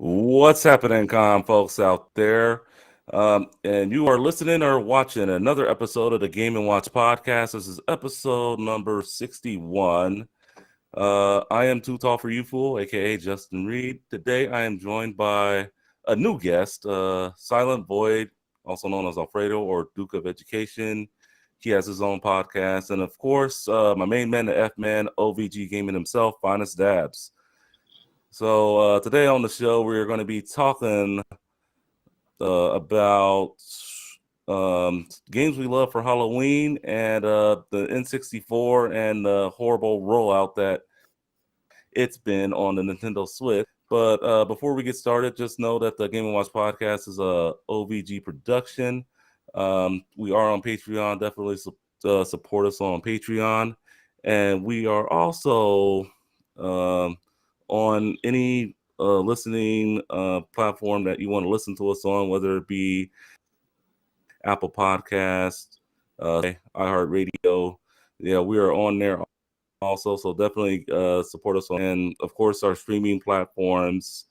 What's happening, folks out there? And you are listening or watching another episode of the Game and Watch podcast. This is episode number 61. I am Too Tall for You Fool, aka Justin Reed. Today I am joined by a new guest, Silent Void, also known as Alfredo or Duke of Education. He has his own podcast. And of course, my main man, the F-Man, OVG Gaming himself, Finest Dabs. So today on the show, we're going to be talking about games we love for Halloween and the N64 and the horrible rollout that it's been on the Nintendo Switch. But before we get started, just know that the Game & Watch podcast is a OVG production. We are on Patreon. Definitely support us on Patreon. And we are also on any listening platform that you want to listen to us on, whether it be Apple Podcast, iHeartRadio. Yeah, we are on there also, so definitely support us on. And of course, our streaming platforms,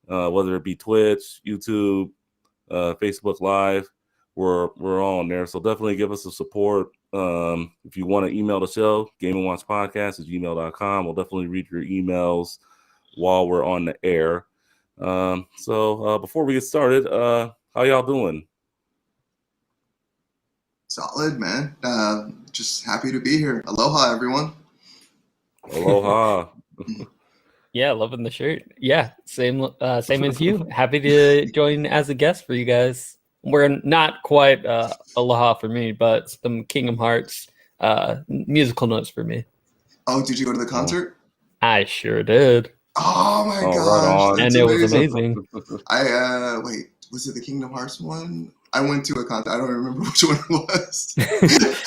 whether it be Twitch, YouTube, Facebook Live, we're on there. So definitely give us a support. If you want to email the show, gameandwatchpodcast@gmail.com. We'll definitely read your emails while we're on the air. So before we get started, how y'all doing? Solid, man. Just happy to be here. Aloha, everyone. Aloha. Yeah, loving the shirt. Yeah, same as you. Happy to join as a guest for you guys. We're not quite Aloha for me, but some Kingdom Hearts musical notes for me. Oh, did you go to the concert? I sure did. Oh my gosh, right on. And it was amazing. Wait, was it the Kingdom Hearts one? I went to a concert. I don't remember which one it was.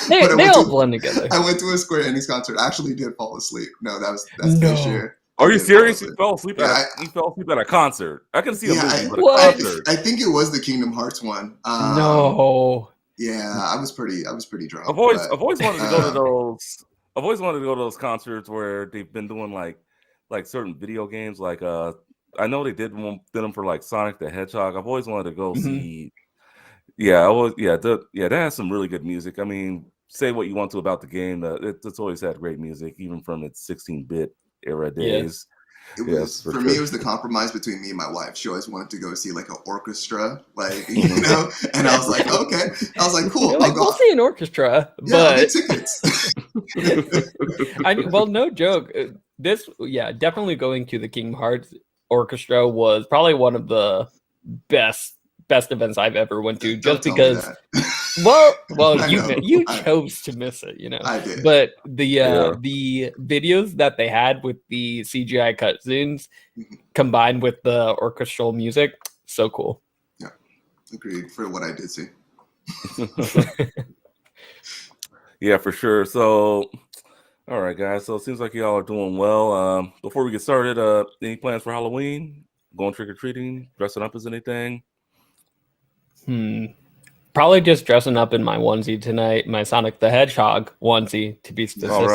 they all blend together. I went to a Square Enix concert. I actually did fall asleep. No, that's No. this year. Are you serious? You fell asleep at a concert. I can see a movie, but a concert. I think it was the Kingdom Hearts one. No. Yeah, I was pretty drunk. I've always wanted to go to those. I've always wanted to go to those concerts where they've been doing like certain video games. Like I know they did them for like Sonic the Hedgehog. I've always wanted to go see. Yeah, that has some really good music. I mean, say what you want to about the game, it's always had great music, even from its 16-bit era days. For me, it was the compromise between me and my wife. She always wanted to go see like an orchestra, like, you know, and I was like, okay. I was like, cool. Like, we'll see an orchestra, yeah, but I'll get tickets. well, no joke. Definitely going to the Kingdom Hearts Orchestra was probably one of the best events I've ever went to, just because. Well, you chose to miss it, you know. I did. But the videos that they had with the CGI cutscenes combined with the orchestral music, so cool. Yeah, agreed. For what I did see. Yeah, for sure. So, all right, guys. So it seems like y'all are doing well. Before we get started, any plans for Halloween? Going trick or treating? Dressing up as anything? Probably just dressing up in my onesie tonight, my Sonic the Hedgehog onesie to be specific,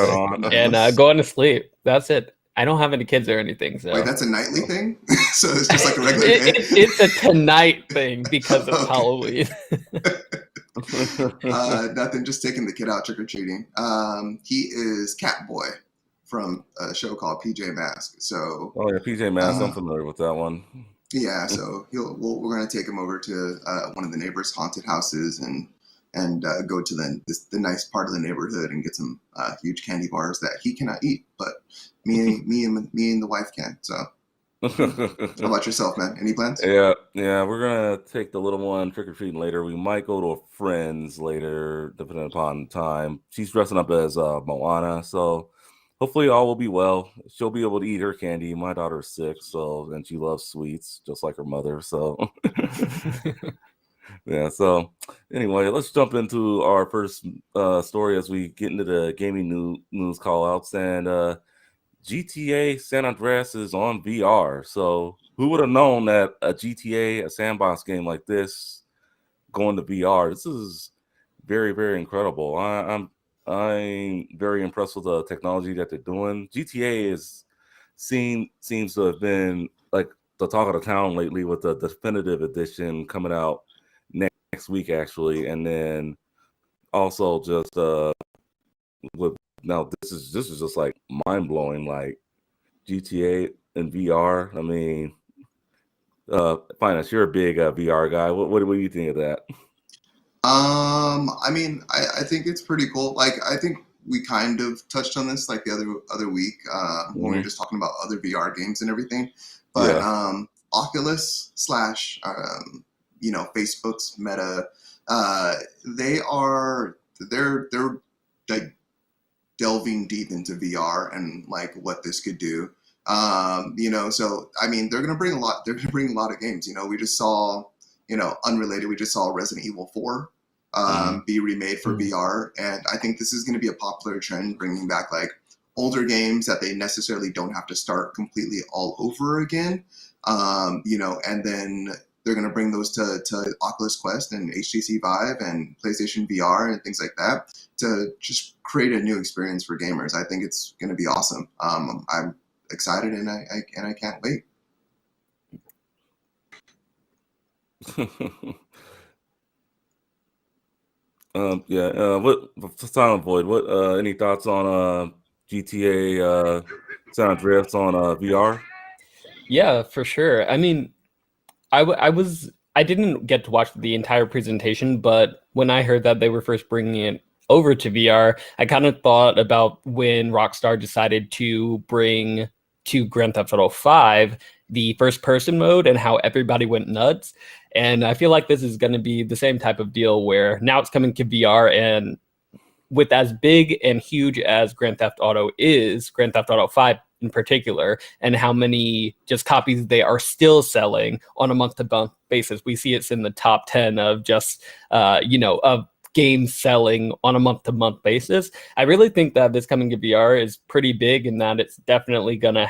and going to sleep. That's it. I don't have any kids or anything. So. Wait, that's a nightly thing? So it's just like a regular day? It's a tonight thing because it's Halloween. Nothing, just taking the kid out trick-or-treating. He is Catboy from a show called PJ Masks. So, PJ Masks, I'm familiar with that one. Yeah, so we're going to take him over to one of the neighbors' haunted houses and and go to the nice part of the neighborhood and get some huge candy bars that he cannot eat, but me and the wife can. So, how about yourself, man? Any plans? Yeah, we're gonna take the little one trick or treating later. We might go to a friend's later, depending upon time. She's dressing up as Moana, so hopefully all will be well. She'll be able to eat her candy. My daughter's 6, so and she loves sweets just like her mother. So yeah. So anyway, let's jump into our first story as we get into the gaming news call outs and. GTA San Andreas is on VR. So who would have known that a GTA, a sandbox game like this, going to VR? This is very, very incredible. I'm very impressed with the technology that they're doing. GTA seems to have been like the talk of the town lately with the definitive edition coming out next week actually, and then also just with now this is just like mind blowing, like GTA and VR. I mean, Finance, you're a big VR guy. What do you think of that? I mean, I think it's pretty cool. Like, I think we kind of touched on this like the other week when we were just talking about other VR games and everything. But Yeah. Oculus slash Facebook's Meta, they're like delving deep into VR and like what this could do. So I mean, they're gonna bring a lot. They're gonna bring a lot of games. We just saw, unrelated. We just saw Resident Evil 4 be remade for VR, and I think this is going to be a popular trend, bringing back like older games that they necessarily don't have to start completely all over again. And then they're going to bring those to Oculus Quest and HTC Vive and PlayStation VR and things like that to just create a new experience for gamers. I think it's going to be awesome. I'm excited and I can't wait. What Silent Void? What any thoughts on GTA San Andreas on VR? Yeah, for sure. I mean, I didn't get to watch the entire presentation, but when I heard that they were first bringing it over to VR, I kind of thought about when Rockstar decided to bring to Grand Theft Auto 5 the first person mode and how everybody went nuts. And I feel like this is going to be the same type of deal where now it's coming to VR, and with as big and huge as Grand Theft Auto is, Grand Theft Auto 5 in particular, and how many just copies they are still selling on a month-to-month basis. We see it's in the top 10 of just, of games selling on a month-to-month basis. I really think that this coming to VR is pretty big, and that it's definitely going to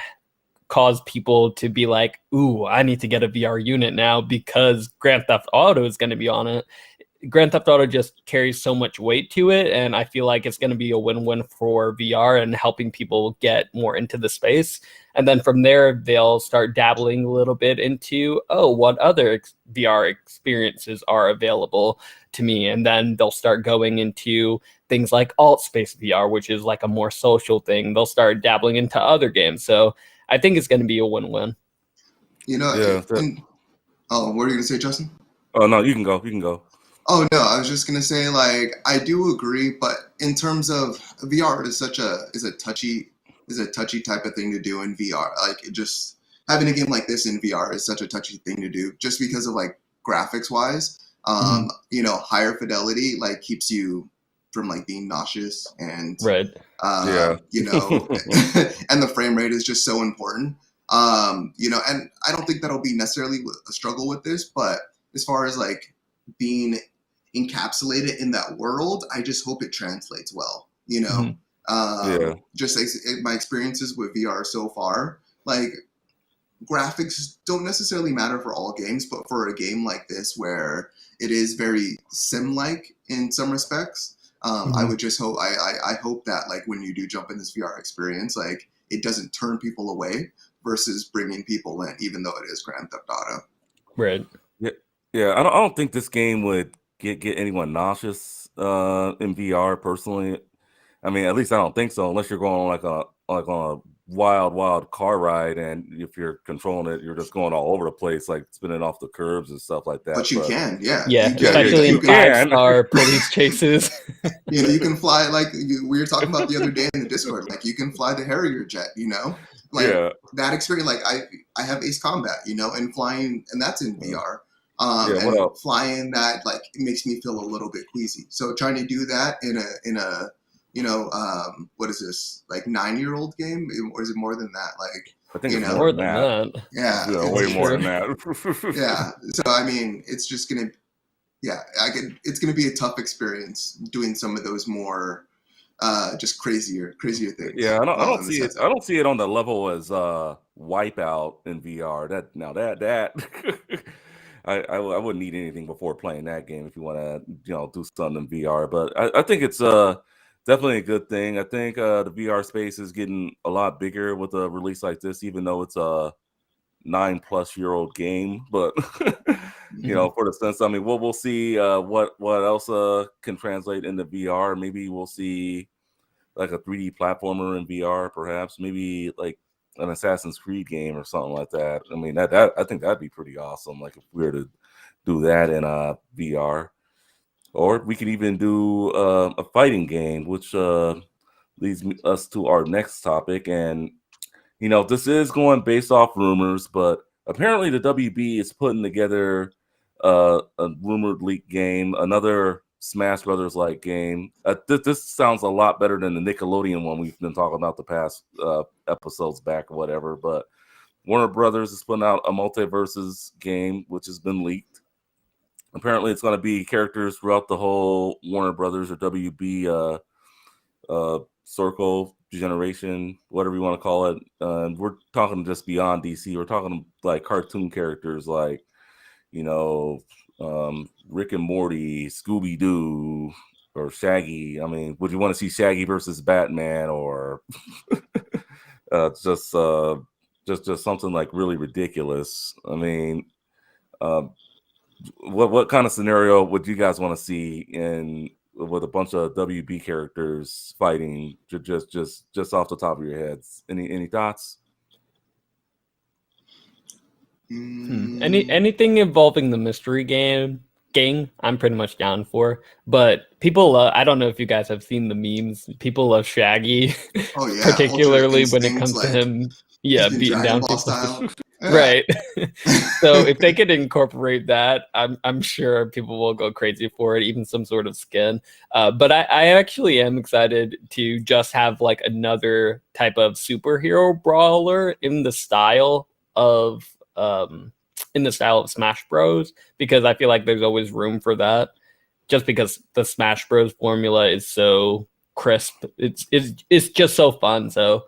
cause people to be like, ooh, I need to get a VR unit now because Grand Theft Auto is going to be on it. Grand Theft Auto just carries so much weight to it, and I feel like it's going to be a win-win for VR and helping people get more into the space. And then from there, they'll start dabbling a little bit into, what other VR experiences are available to me? And then they'll start going into things like Alt Space VR, which is like a more social thing. They'll start dabbling into other games. So I think it's going to be a win-win. What are you going to say, Justin? Oh, no, you can go. You can go. Oh no, I was just gonna say, like, I do agree, but in terms of VR is a touchy type of thing to do in VR. Like, just having a game like this in VR is such a touchy thing to do, just because of like graphics wise. Higher fidelity like keeps you from like being nauseous and right. And the frame rate is just so important. And I don't think that'll be necessarily a struggle with this, but as far as like being encapsulated in that world, I just hope it translates well. Just my experiences with VR so far, like graphics don't necessarily matter for all games, but for a game like this where it is very sim-like in some respects, I would just hope I hope that like when you do jump in this VR experience, like it doesn't turn people away versus bringing people in, even though it is Grand Theft Auto. Right. Yeah. I don't think this game would get anyone nauseous in VR personally. I mean, at least I don't think so, unless you're going on like on a wild car ride, and if you're controlling it, you're just going all over the place, like spinning off the curbs and stuff like that. But you can, yeah, yeah, you can. especially You in can. 5-star police chases. You know, you can fly like we were talking about the other day in the Discord. Like you can fly the Harrier jet. You know, like that experience. Like I have Ace Combat. You know, and flying, and that's in VR. And flying that, like, it makes me feel a little bit queasy. So trying to do that in a you know, what is this, like 9-year-old game, or is it more than that? Like, I think it's more than that. Yeah, way more than that. Yeah. So I mean, it's just gonna, it's gonna be a tough experience doing some of those more, just crazier things. Yeah, I don't see it. I don't see it on the level as Wipeout in VR. That I wouldn't need anything before playing that game if you want to do something in VR. But I think it's definitely a good thing. I think the VR space is getting a lot bigger with a release like this, even though it's a 9+-year-old game. But for the sense, I mean, we'll see what else can translate into VR. Maybe we'll see like a 3D platformer in VR, perhaps. Maybe like an Assassin's Creed game or something like that. I mean, that I think that'd be pretty awesome. Like if we were to do that in VR, or we could even do a fighting game, which leads us to our next topic. And this is going based off rumors, but apparently the WB is putting together a rumored leak game, another Smash Brothers like game. This sounds a lot better than the Nickelodeon one we've been talking about the past episodes back or whatever. But Warner Brothers is putting out a multiverses game, which has been leaked. Apparently, it's going to be characters throughout the whole Warner Brothers or WB circle, generation, whatever you want to call it. We're talking just beyond DC. We're talking like cartoon characters, like Rick and Morty, Scooby Doo, or Shaggy. I mean, would you want to see Shaggy versus Batman, or just something like really ridiculous? I mean, what kind of scenario would you guys want to see with a bunch of WB characters fighting? Just off the top of your heads, any thoughts? Anything involving the mystery gang, I'm pretty much down for. But people, I don't know if you guys have seen the memes. People love Shaggy, particularly when it comes to him, beating down people. Style. Right. So if they could incorporate that, I'm sure people will go crazy for it, even some sort of skin. But I actually am excited to just have like another type of superhero brawler in the style of Smash Bros, because I feel like there's always room for that, just because the Smash Bros formula is so crisp. It's just so fun. So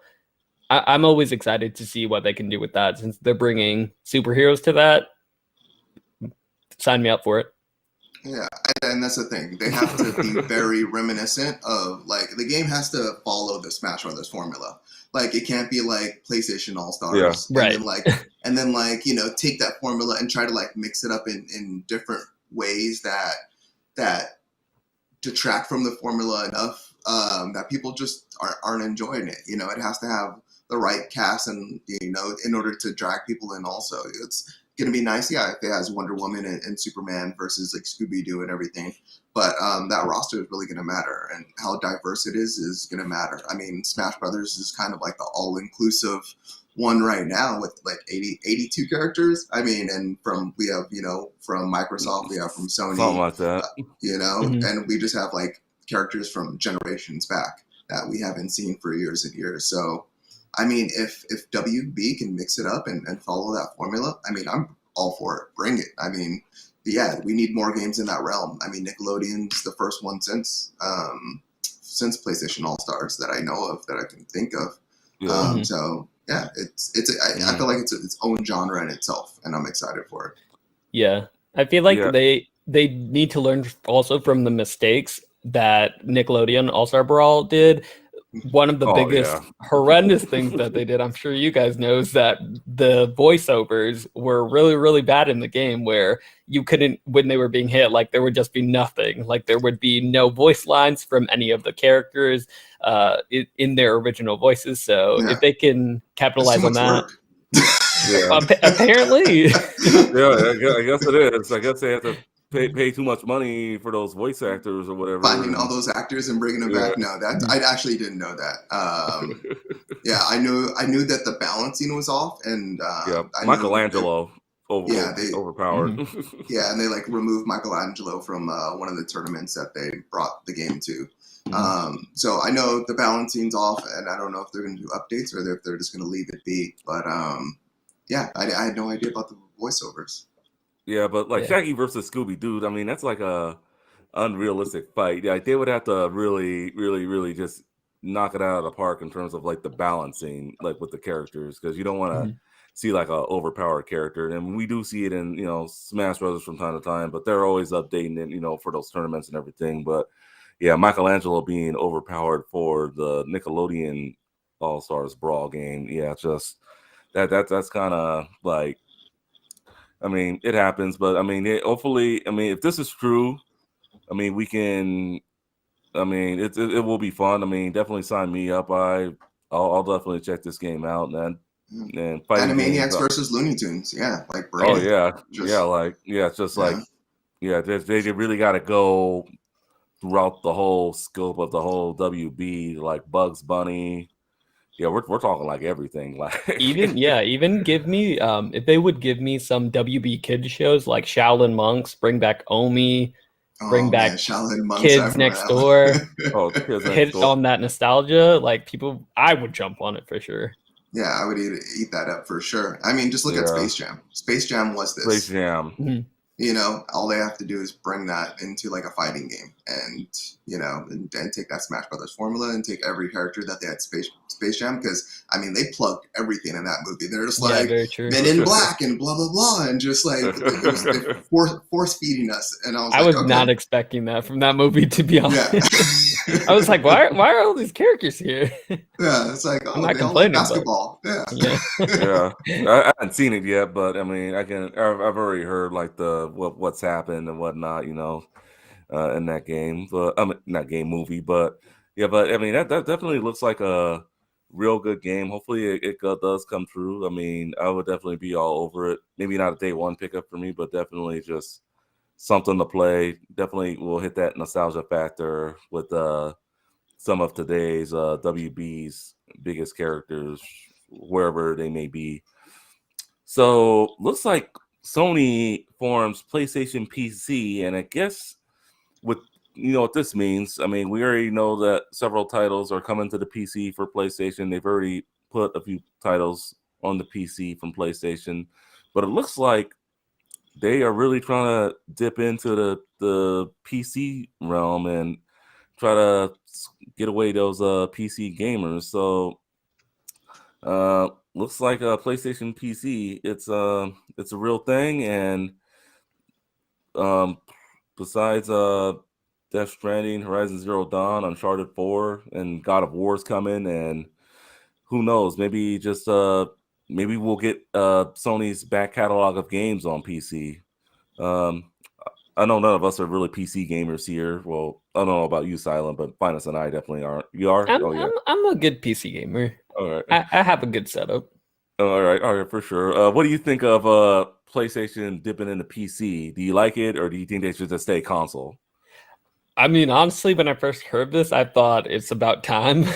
I'm always excited to see what they can do with that, since they're bringing superheroes to that. Sign me up for it. Yeah, and that's the thing. They have to be very reminiscent of, like, the game has to follow the Smash Brothers formula. Like, it can't be like PlayStation All-Stars. Yeah, right. And then take that formula and try to like mix it up in different ways that detract from the formula enough that people just aren't enjoying it. It has to have the right cast, and in order to drag people in. Also, it's gonna be nice, if it has Wonder Woman and Superman versus like Scooby-Doo and everything, but that roster is really gonna matter, and how diverse it is gonna matter. I mean, Smash Brothers is kind of like the all-inclusive one right now with like 82 characters. I mean, and we have from Microsoft, we have from Sony, something like that, and we just have like characters from generations back that we haven't seen for years and years. So I mean, if WB can mix it up and follow that formula, I mean, I'm all for it. Bring it. I mean, we need more games in that realm. I mean, Nickelodeon's the first one since PlayStation All-Stars that I know of, that I can think of. Yeah. So yeah, I feel like it's its own genre in itself, and I'm excited for it. Yeah, I feel like they need to learn also from the mistakes that Nickelodeon All-Star Brawl did. one of the biggest horrendous things that they did, I'm sure you guys know, is that the voiceovers were really, really bad in the game, where you couldn't, when they were being hit, like there would just be nothing. Like there would be no voice lines from any of the characters in their original voices. So if they can capitalize on that. Apparently. I guess it is. I guess they have to pay too much money for those voice actors or whatever. Finding all those actors and bringing them back. No, that I actually didn't know that. I knew that the balancing was off, and Michelangelo overpowered. And they like removed Michelangelo from one of the tournaments that they brought the game to. So I know the balancing's off, and I don't know if they're going to do updates or if they're just going to leave it be. But I had no idea about the voiceovers. Yeah, but like Shaggy versus Scooby Doo, I mean, that's like a unrealistic fight. Yeah, they would have to really, really, really just knock it out of the park in terms of like the balancing, like with the characters, because you don't want to see like a overpowered character. And we do see it in, Smash Brothers from time to time, but they're always updating it, for those tournaments and everything. But yeah, Michelangelo being overpowered for the Nickelodeon All-Stars Brawl game, just that's kind of like, I mean, it happens, but I mean, hopefully, I mean, if this is true, I mean, we can, I mean, it will be fun. I mean, definitely sign me up. I'll definitely check this game out, man. And Animaniacs versus Looney Tunes, like Brady. It's just like, they really got to go throughout the whole scope of the whole WB, like Bugs Bunny. Yeah, we're talking like everything. Like even give me if they would give me some WB kids shows like Shaolin Monks, bring back Omi, bring back Shaolin Monks, Kids Next Door. Hit on that nostalgia, like people, I would jump on it for sure. Yeah, I would eat that up for sure. I mean, just look at Space Jam. Space Jam was this. Space Jam. Mm-hmm. All they have to do is bring that into like a fighting game, and and take that Smash Brothers formula and take every character that they had Space Jam, because I mean they plugged everything in that movie. They're just like Men in Black and blah blah blah, and just like force feeding us. And I was not expecting that from that movie, to be honest. Yeah. I was like, why are all these characters here? Yeah, it's like, I'm not complaining. Basketball. I haven't seen it yet, but I mean, I've already heard like what's happened and whatnot, in that game, but not game movie, but I mean that definitely looks like a real good game. Hopefully it does come true. I mean, I would definitely be all over it. Maybe not a day one pickup for me, but definitely just something to play. Definitely will hit that nostalgia factor with some of today's WB's biggest characters, wherever they may be. So looks like Sony forms PlayStation PC, and I guess with what this means, I mean, we already know that several titles are coming to the PC for PlayStation. They've already put a few titles on the PC from PlayStation, but it looks like they are really trying to dip into the PC realm and try to get away those PC gamers. So looks like a PlayStation PC. It's a real thing, and besides Death Stranding, Horizon Zero Dawn, Uncharted 4, and God of War's coming, and who knows, maybe just maybe we'll get Sony's back catalog of games on PC. I know none of us are really PC gamers here. Well, I don't know about you, Silent, but Finus and I definitely aren't. You are? I'm a good PC gamer. All right. I have a good setup. All right, for sure. What do you think of PlayStation dipping into PC? Do you like it, or do you think they should just stay console? I mean, honestly, when I first heard this, I thought it's about time.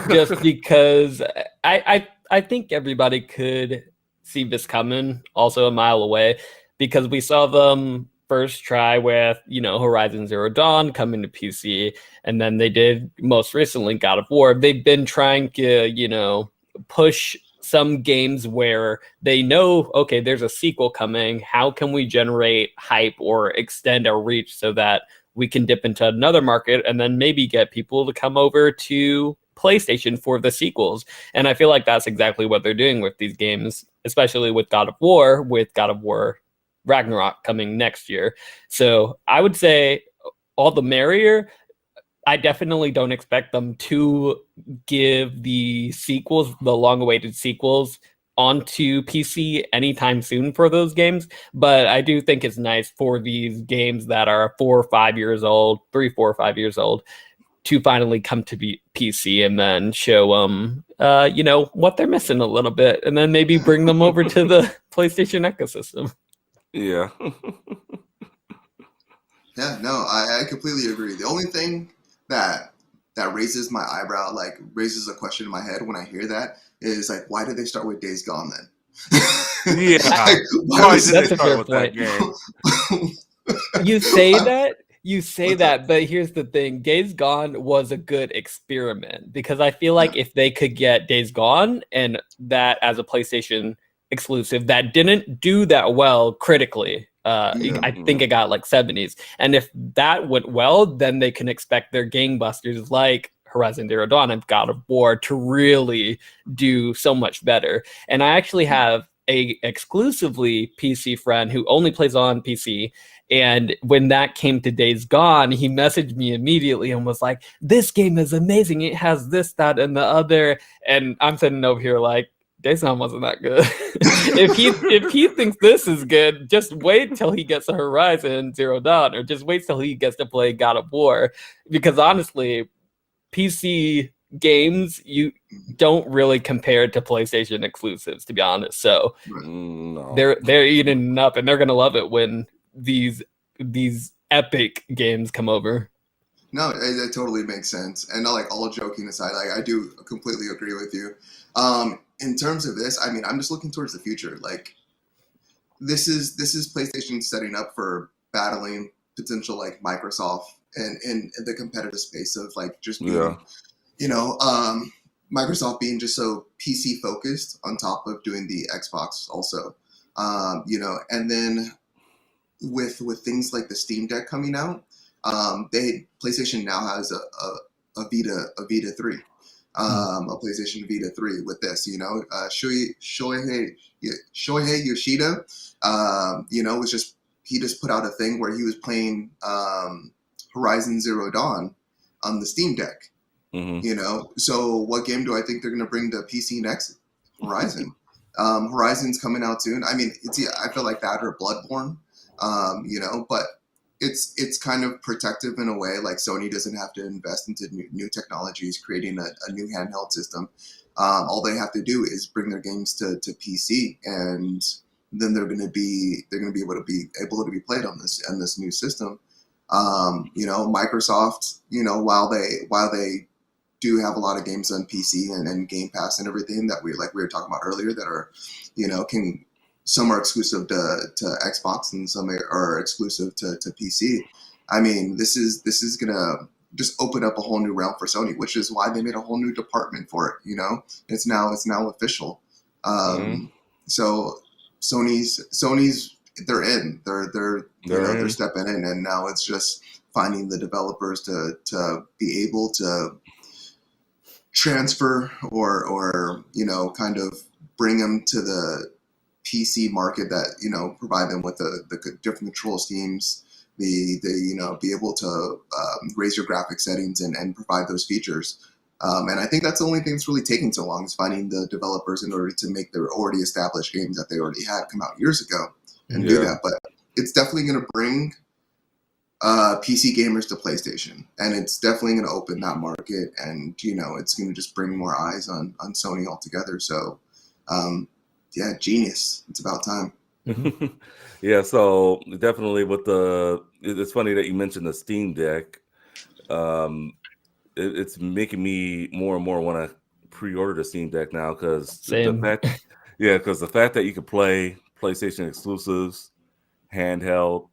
Just because I think everybody could see this coming also a mile away, because we saw them first try with, Horizon Zero Dawn coming to PC, and then they did most recently God of War. They've been trying to, push some games where they know, okay, there's a sequel coming. How can we generate hype or extend our reach so that we can dip into another market and then maybe get people to come over to PlayStation for the sequels? And I feel like that's exactly what they're doing with these games, especially with God of War Ragnarok coming next year. So I would say all the merrier. I definitely don't expect them to give the sequels, the long-awaited sequels, onto PC anytime soon for those games. But I do think it's nice for these games that are 4 or 5 years old, 3, 4, or 5 years old, to finally come to PC and then show them, what they're missing a little bit, and then maybe bring them over to the PlayStation ecosystem. Yeah. Yeah, no, I completely agree. The only thing that raises my eyebrow, like raises a question in my head when I hear that, is like, why did they start with Days Gone then? Yeah. Like, Why did That's they a fair start with that point. game? You say that, but here's the thing. Days Gone was a good experiment, because I feel like if they could get Days Gone and that as a PlayStation exclusive that didn't do that well critically, I think it got like 70s. And if that went well, then they can expect their gangbusters like Horizon Zero Dawn and God of War to really do so much better. And I actually have a exclusively PC friend who only plays on PC. And when that came to Days Gone, he messaged me immediately and was like, "This game is amazing. It has this, that, and the other." And I'm sitting over here like, Days Gone wasn't that good. if he thinks this is good, just wait till he gets to Horizon Zero Dawn, or just wait till he gets to play God of War. Because honestly, PC games, you don't really compare to PlayStation exclusives, to be honest. So No. they're eating up, and they're gonna love it when these epic games come over. No, it totally makes sense. And like, all joking aside, I do completely agree with you. In terms of this, I mean, I'm just looking towards the future. Like, this is PlayStation setting up for battling potential like Microsoft and in the competitive space of like just being, Microsoft being just so PC focused on top of doing the Xbox also, and then with things like the Steam Deck coming out, PlayStation now has a Vita 3, a PlayStation Vita 3 with this, Shohei Yoshida, was just, he just put out a thing where he was playing Horizon Zero Dawn on the Steam Deck. So what game do I think they're going to bring to PC next? Horizon. Horizon's coming out soon. I mean, I feel like that or Bloodborne, but it's kind of protective in a way. Like, Sony doesn't have to invest into new technologies, creating a new handheld system. All they have to do is bring their games to PC, and then they're going to be able to be played on this new system. Microsoft, while they do have a lot of games on PC and Game Pass and everything that we were talking about earlier that are, some are exclusive to Xbox and some are exclusive to PC. I mean, this is gonna just open up a whole new realm for Sony, which is why they made a whole new department for it. It's now official. So Sony's they're in. They're stepping in, and now it's just finding the developers to be able to transfer or kind of bring them to the PC market that provide them with the different control schemes, be able to raise your graphic settings and provide those features. And I think that's the only thing that's really taking so long, is finding the developers in order to make their already established games that they already had come out years ago and do that. But it's definitely going to bring PC gamers to PlayStation, and it's definitely going to open that market, and it's going to just bring more eyes on Sony altogether. So genius. It's about time. Yeah, so definitely it's funny that you mentioned the Steam Deck. It's making me more and more want to pre-order the Steam Deck now, because the fact that you can play PlayStation exclusives handheld,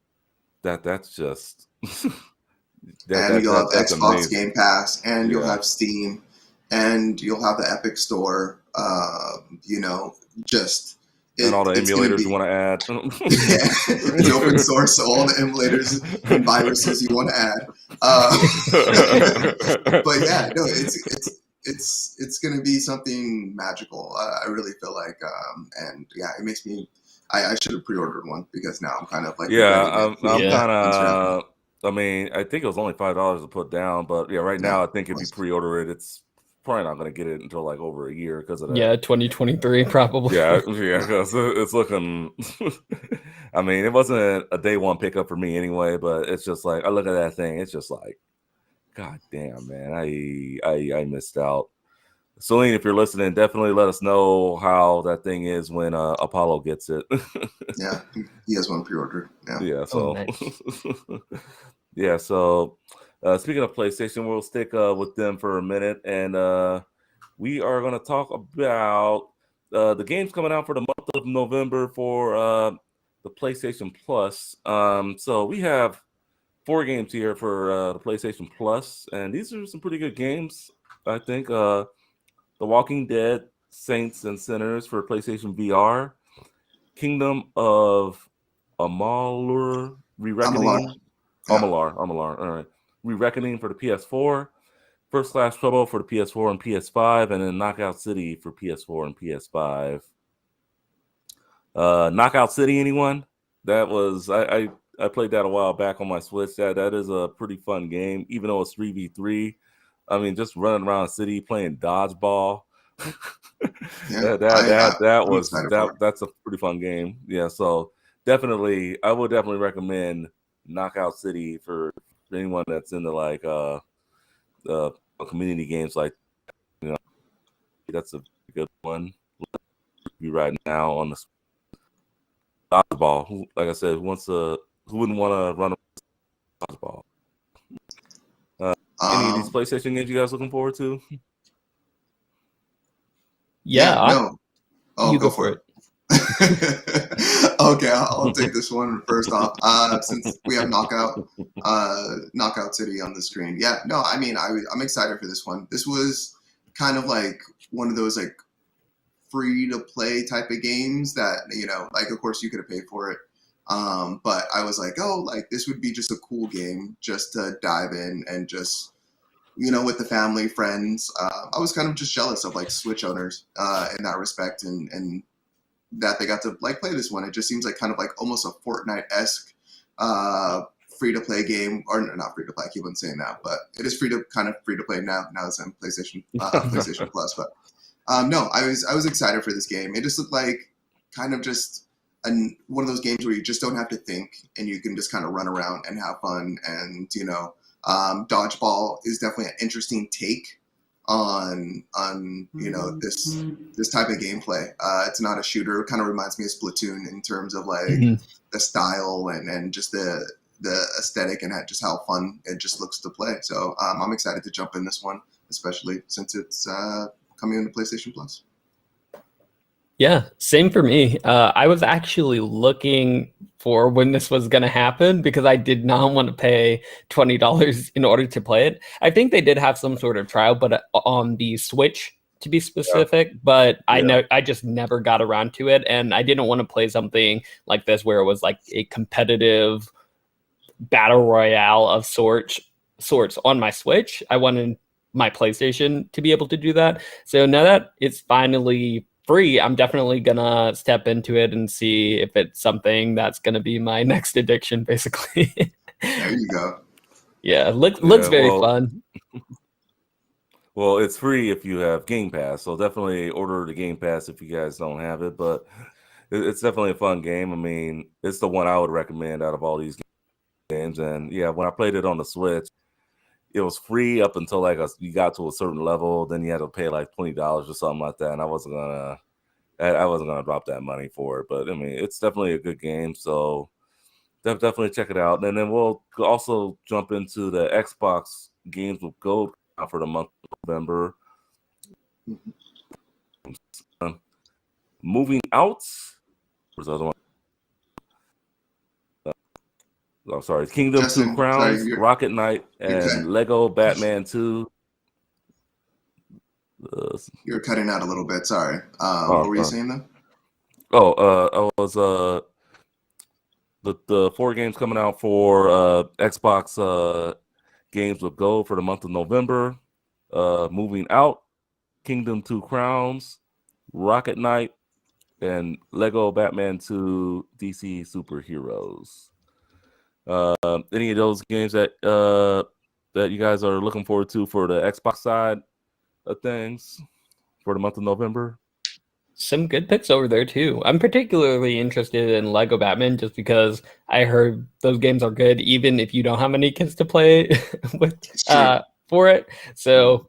that's just and you'll have Xbox amazing. Game Pass, and you'll have Steam, and you'll have the Epic Store. And all the emulators you want to add. It's open source, so all the emulators and viruses you want to add. But yeah, no, it's going to be something magical. I really feel like, and yeah, it makes me. I should have pre-ordered one, because now I'm kind of like, I'm kind of. I mean, I think it was only $5 to put down, but yeah, right now I think if you pre-order it, it's probably not going to get it until like over a year because of that. Yeah, 2023 probably. Yeah, because it's looking. I mean, it wasn't a day one pickup for me anyway, but it's just like I look at that thing, it's just like, God damn, man, I missed out. Celine, if you're listening, definitely let us know how that thing is when Apollo gets it. Yeah, he has one pre-ordered. Yeah. So, nice. yeah. So, speaking of PlayStation, we'll stick with them for a minute, and we are going to talk about the games coming out for the month of November for the PlayStation Plus. So we have 4 games here for the PlayStation Plus, and these are some pretty good games, I think. The Walking Dead, Saints and Sinners for PlayStation VR, Kingdom of Amalur, Re-Reckoning, Amalar, all right, Re-Reckoning for the PS4, First Class Trouble for the PS4 and PS5, and then Knockout City for PS4 and PS5. Knockout City, anyone? That was I played that a while back on my Switch. That is a pretty fun game, even though it's 3v3. I mean, just running around the city playing dodgeball. That's a pretty fun game. Yeah, so definitely, I would definitely recommend Knockout City for anyone that's into like community games. Like, you know, that's a good one. Be right now on the dodgeball. Like I said, who wouldn't want to run a dodgeball? Any of these PlayStation games you guys looking forward to? No. Oh, go for it. Okay, I'll take this one first off. Since we have Knockout City on the screen. Yeah, no, I mean, I'm excited for this one. This was kind of like one of those like free to play type of games that, you know, like of course you could have paid for it. But I was like, oh, like this would be just a cool game just to dive in and just, you know, with the family, friends. I was kind of just jealous of like Switch owners in that respect, and that they got to like play this one. It just seems like kind of like almost a Fortnite-esque free to play game, or not free to play. I keep on saying that, but it is free to play now. Now it's on PlayStation Plus. But no, I was excited for this game. It just looked like kind of just one of those games where you just don't have to think and you can just kind of run around and have fun. And you know, dodgeball is definitely an interesting take on you know this type of gameplay. It's not a shooter. It kind of reminds me of Splatoon in terms of like the style and just the aesthetic and just how fun it just looks to play. So I'm excited to jump in this one, especially since it's coming into PlayStation Plus. Yeah, same for me. I was actually looking for when this was going to happen because I did not want to pay $20 in order to play it. I think they did have some sort of trial, but on the Switch to be specific. But I just never got around to it, and I didn't want to play something like this where it was like a competitive battle royale of sorts on my Switch. I wanted my PlayStation to be able to do that. So now that it's finally free, I'm definitely gonna step into it and see if it's something that's gonna be my next addiction, basically. There you go. Yeah, looks very fun. Well, it's free if you have Game Pass, so definitely order the Game Pass if you guys don't have it. But it's definitely a fun game. I mean, it's the one I would recommend out of all these games. And yeah, when I played it on the Switch, it was free up until like you got to a certain level. Then you had to pay like $20 or something like that, and I wasn't gonna drop that money for it. But I mean, it's definitely a good game, so definitely check it out. And then we'll also jump into the Xbox Games with Gold for the month of November. Moving Out. Where's the other one? I'm sorry, Kingdom Justin, 2 Crowns, sorry, Rocket Knight, and Lego Batman 2. You're cutting out a little bit. Sorry. What were you saying then? I was the 4 games coming out for Xbox Games with Gold for the month of November. Moving Out, Kingdom 2 Crowns, Rocket Knight, and Lego Batman 2 DC Superheroes. Any of those games that you guys are looking forward to for the Xbox side of things for the month of November? Some good picks over there too. I'm particularly interested in Lego Batman just because I heard those games are good, even if you don't have any kids to play with It's true. for it. So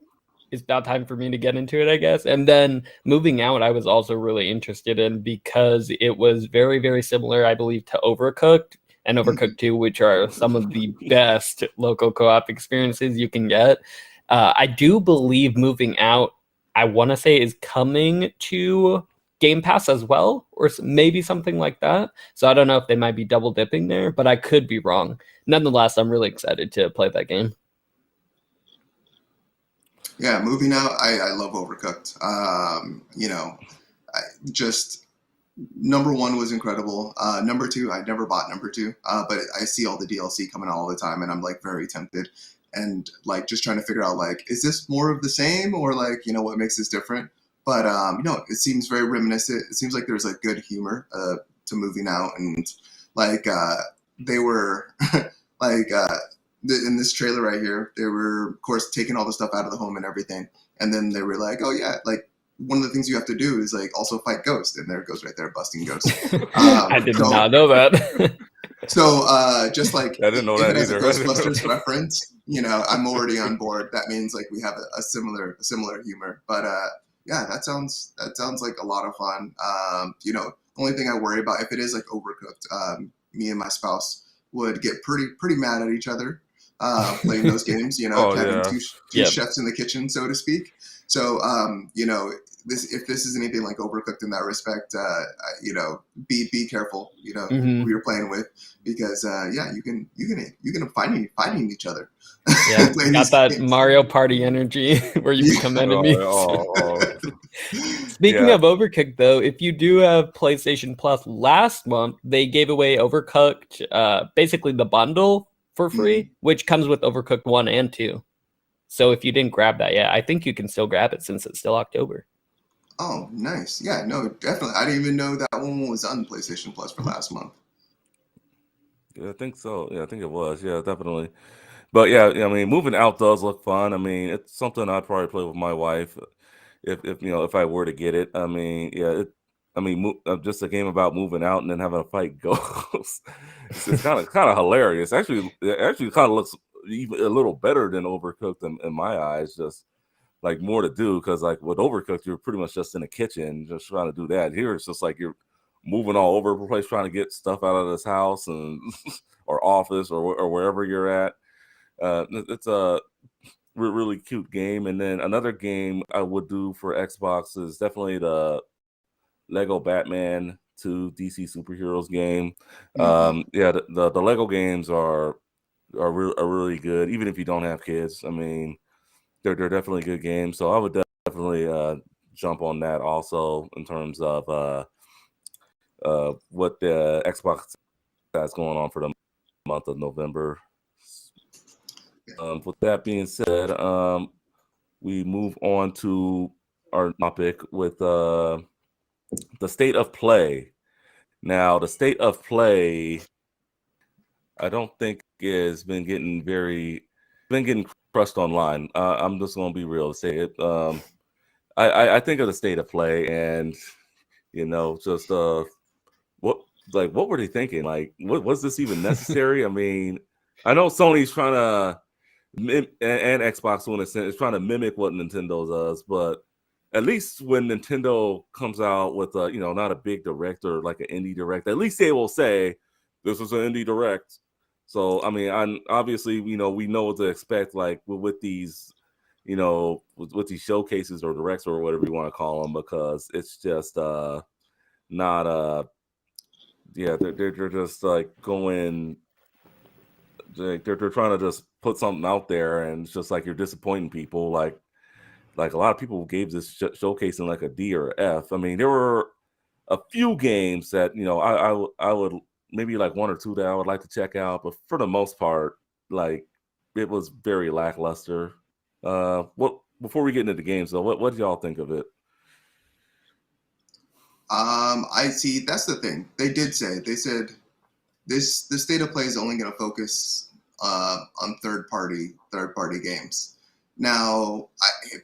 it's about time for me to get into it, I guess. And then Moving Out, I was also really interested in because it was very, very similar, I believe, to Overcooked and Overcooked 2, which are some of the best local co-op experiences you can get. I do believe Moving Out, I want to say, is coming to Game Pass as well, or maybe something like that. So I don't know if they might be double dipping there, but I could be wrong. Nonetheless, I'm really excited to play that game. Yeah, Moving Out, I love Overcooked. Just number one was incredible. Number two, I never bought number two, but I see all the DLC coming out all the time, and I'm like very tempted, and like just trying to figure out like, is this more of the same, or like what makes this different? But it seems very reminiscent. It seems like there's like good humor to Moving Out, and like they were like in this trailer right here, they were of course taking all the stuff out of the home and everything, and then they were like, oh yeah, like one of the things you have to do is like also fight ghosts, and there it goes right there, busting ghosts. I did not know that. So just like I didn't know if that it has either. a Ghostbusters reference, I'm already on board. That means like we have a similar humor. But yeah, that sounds like a lot of fun. The only thing I worry about if it is like Overcooked, me and my spouse would get pretty mad at each other playing those games. Oh, having yeah. two Yep. chefs in the kitchen, so to speak. So if this is anything like Overcooked in that respect, be careful, who you're playing with, because you can fighting each other. Yeah, playing got these that games. Mario Party energy where you become enemies. Speaking Yeah. of Overcooked, though, if you do have PlayStation Plus, last month they gave away Overcooked, basically the bundle for free, which comes with Overcooked 1 and 2. So if you didn't grab that yet, I think you can still grab it since it's still October. Oh, nice. Yeah, no, definitely. I didn't even know that one was on PlayStation Plus for last month. Yeah, I think so. Yeah, I think it was. Yeah, definitely. But yeah, I mean, Moving Out does look fun. I mean, it's something I'd probably play with my wife if I were to get it. I mean, yeah, just a game about moving out and then having to fight ghosts. It's kind of hilarious. Actually, it actually kind of looks even a little better than Overcooked in my eyes. Just like more to do because like with Overcooked, you're pretty much just in the kitchen just trying to do that. Here, it's just like you're moving all over the place trying to get stuff out of this house and or office or wherever you're at. It's a really cute game. And then another game I would do for Xbox is definitely the Lego Batman 2 DC Superheroes game. Yeah, the Lego games are really good, even if you don't have kids. I mean, they're definitely good games. So I would definitely jump on that also in terms of what the Xbox has going on for the month of November. With that being said, we move on to our topic with the state of play. Now, the state of play, I don't think is been getting crushed online. I'm just gonna be real to say it. I think of the state of play, and just what were they thinking? Like, what was this even necessary? I mean, I know Sony's trying to and Xbox One is trying to mimic what Nintendo does, but at least when Nintendo comes out with not a big direct or like an indie direct, at least they will say this is an indie direct. So I mean, obviously we know what to expect, like with these with these showcases or directs or whatever you want to call them, because it's just not they're just like going. They're trying to just put something out there, and it's just like you're disappointing people. Like a lot of people gave this showcasing like a D or F. I mean, there were a few games that I would maybe like one or two that I would like to check out, but for the most part, like it was very lackluster. What before we get into the games though, what do y'all think of it? I see. That's the thing. They said this state of play is only going to focus on third party games. Now,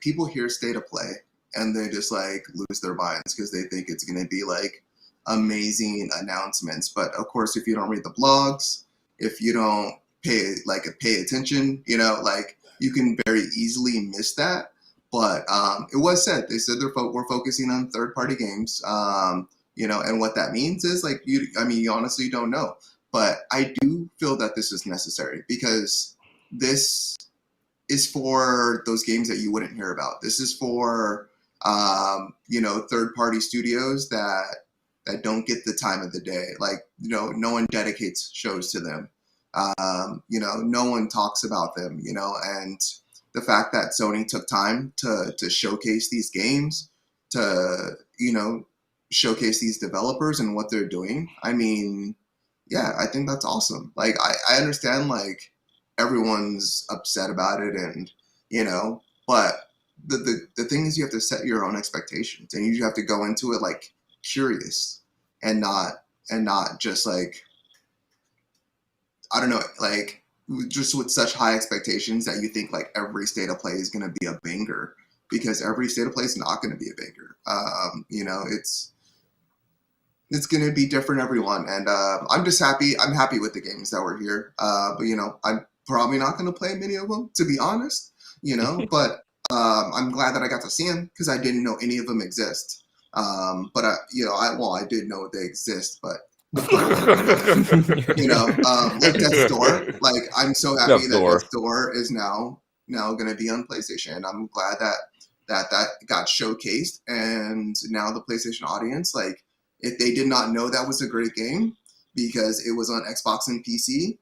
people hear state of play and they just like lose their minds because they think it's going to be like amazing announcements. But of course, if you don't read the blogs, if you don't pay attention, you know, like you can very easily miss that. But it was said, they said we're focusing on third party games. You know, and what that means is like you honestly don't know. But I do feel that this is necessary because this is for those games that you wouldn't hear about. This is for you know, third party studios that don't get the time of the day. Like, you know, no one dedicates shows to them. You know, no one talks about them, you know, and the fact that Sony took time to showcase these games, to, you know, showcase these developers and what they're doing. I mean, yeah, I think that's awesome. Like, I understand, like, everyone's upset about it and, you know, but the thing is you have to set your own expectations and you have to go into it, like, curious and not just, like, I don't know, like, just with such high expectations that you think, like, every state of play is going to be a banger, because every state of play is not going to be a banger. You know, it's going to be different, everyone. And I'm just happy. I'm happy with the games that were here. But, you know, I'm probably not going to play many of them, to be honest, you know, but I'm glad that I got to see them because I didn't know any of them exist. But, you know, I did know they exist, but, you know, like Death's Door, like, I'm so happy that Death's Door is now going to be on PlayStation. And I'm glad that got showcased. And now the PlayStation audience, like, if they did not know that was a great game because it was on Xbox and PC,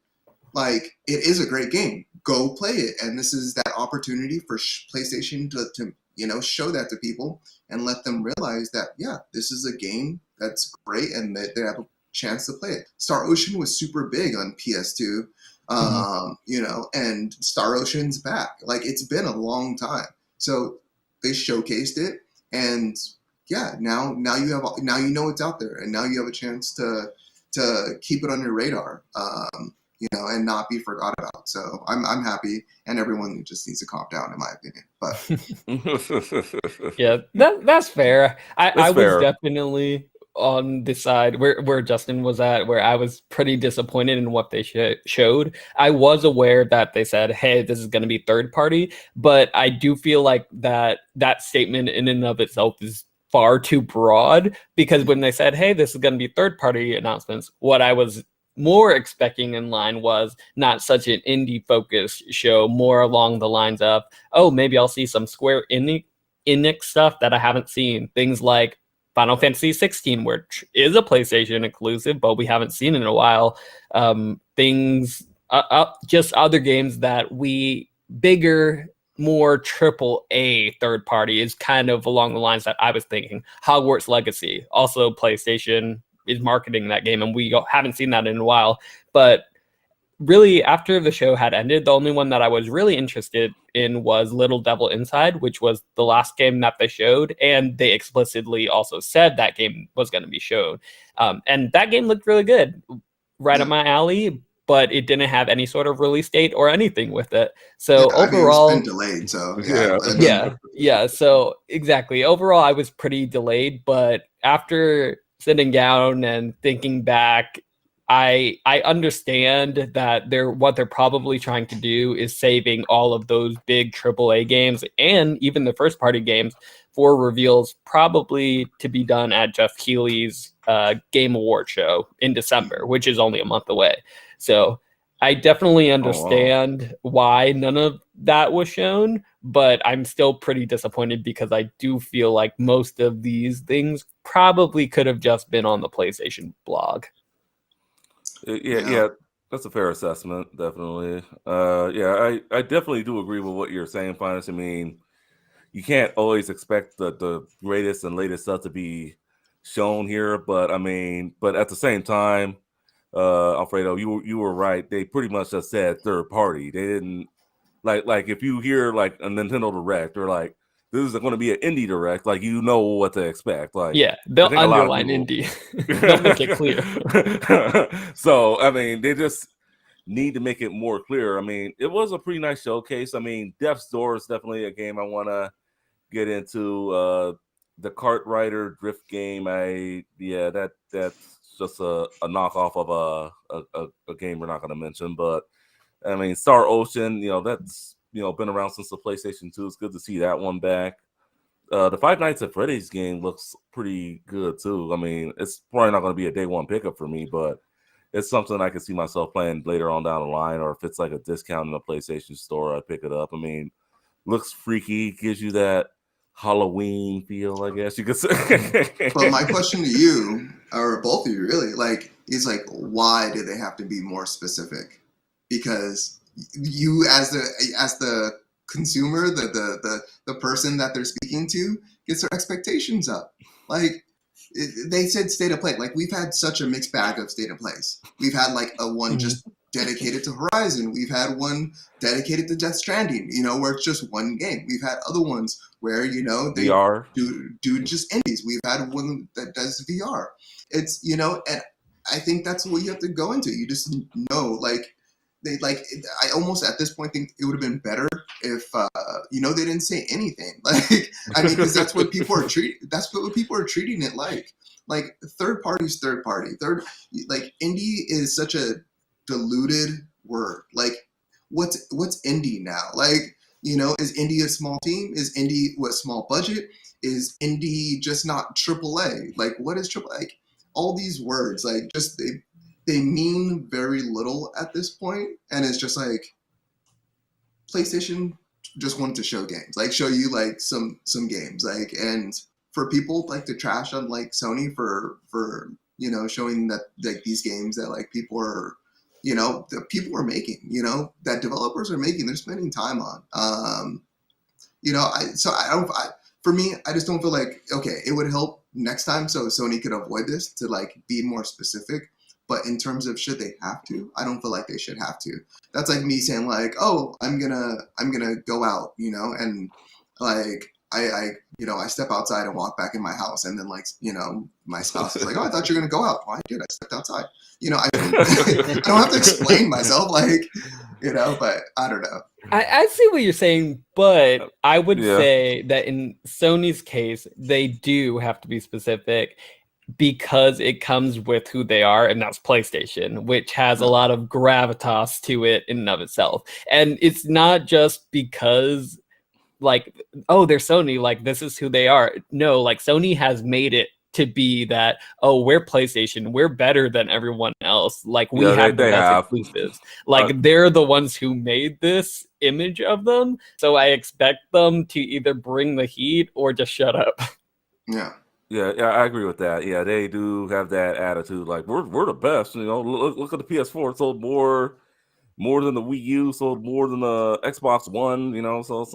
like, it is a great game. Go play it. And this is that opportunity for PlayStation to you know, show that to people and let them realize that, yeah, this is a game that's great and that they have a chance to play it. Star Ocean was super big on PS2, you know, and Star Ocean's back. Like, it's been a long time. So they showcased it, and yeah, now you know it's out there, and now you have a chance to keep it on your radar, you know, and not be forgot about. So I'm happy, and everyone just needs to calm down, in my opinion. But yeah, that's fair. I was definitely on the side where Justin was at, where I was pretty disappointed in what they showed. I was aware that they said, hey, this is going to be third party, but I do feel like that statement in and of itself is far too broad, because when they said, hey, this is going to be third party announcements, what I was more expecting in line was not such an indie focused show, more along the lines of, oh, maybe I'll see some Square Enix stuff that I haven't seen. Things like Final Fantasy 16, which is a PlayStation exclusive, but we haven't seen in a while. Things, just other games that bigger, more AAA third party is kind of along the lines that I was thinking. Hogwarts Legacy, also PlayStation is marketing that game, and we haven't seen that in a while. But really, after the show had ended, the only one that I was really interested in was Little Devil Inside, which was the last game that they showed, and they explicitly also said that game was going to be shown. And that game looked really good, right up my alley, but it didn't have any sort of release date or anything with it. So overall, I mean, it's been delayed. So yeah. So exactly. Overall, I was pretty delayed, but after sitting down and thinking back, I understand that what they're probably trying to do is saving all of those big AAA games and even the first party games for reveals, probably to be done at Jeff Keighley's Game Award show in December, which is only a month away. So I definitely understand why none of that was shown, but I'm still pretty disappointed because I do feel like most of these things probably could have just been on the PlayStation blog. Yeah, that's a fair assessment, definitely. I definitely do agree with what you're saying, Finest. I mean, you can't always expect the greatest and latest stuff to be shown here, but I mean, but at the same time, Alfredo, you were right. They pretty much just said third party. They didn't like if you hear like a Nintendo Direct or like this is going to be an indie direct. Like, you know what to expect. Like, yeah, they'll I think a lot of underline people- indie. They'll make it clear. So, I mean, they just need to make it more clear. I mean, it was a pretty nice showcase. I mean, Death's Door is definitely a game I want to get into. The Kart Rider Drift game, that's just a knockoff of a game we're not going to mention. But I mean, Star Ocean, that's been around since the PlayStation 2. It's good to see that one back. The Five Nights at Freddy's game looks pretty good too. I mean, it's probably not going to be a day one pickup for me, but it's something I can see myself playing later on down the line, or if it's like a discount in the PlayStation Store, I pick it up. I mean, looks freaky, gives you that Halloween feel, I guess you could say. But my question to you, or both of you really, is why do they have to be more specific? Because you, as the consumer, the person that they're speaking to, gets their expectations up. They said state of play. We've had such a mixed bag of state of plays. We've had a one just dedicated to Horizon. We've had one dedicated to Death Stranding, where it's just one game. We've had other ones where, they VR. do just indies. We've had one that does VR. It's, and I think that's what you have to go into. You just know, I almost at this point think it would have been better if they didn't say anything. Because that's what people are treating. That's what people are treating it like. Third party's third party. Indie is such a diluted word. What's indie now? Is indie a small team? Is indie a small budget? Is indie just not AAA? What is AAA? All these words, they mean very little at this point, and it's just PlayStation just wanted to show games, show you some games, and for people to trash on Sony for showing that these games that people are that people are making, that developers are making, they're spending time on. For me, I just don't feel okay, it would help next time so Sony could avoid this to be more specific. But in terms of should they have to, I don't feel like they should have to. That's like me saying oh, I'm gonna go out, and I step outside and walk back in my house, and then my spouse is oh, I thought you were gonna go out. Well, I did. I stepped outside. I don't have to explain myself, but I don't know. I see what you're saying, but I would say that in Sony's case, they do have to be specific, because it comes with who they are, and that's PlayStation, which has a lot of gravitas to it in and of itself. And it's not just because oh, they're Sony, this is who they are. No, Sony has made it to be that, oh, we're PlayStation, we're better than everyone else. We have the best exclusives. They're the ones who made this image of them. So I expect them to either bring the heat or just shut up. Yeah. Yeah, I agree with that. Yeah, they do have that attitude. We're the best. Look at the PS4. It sold more than the Wii U. Sold more than the Xbox One. So it's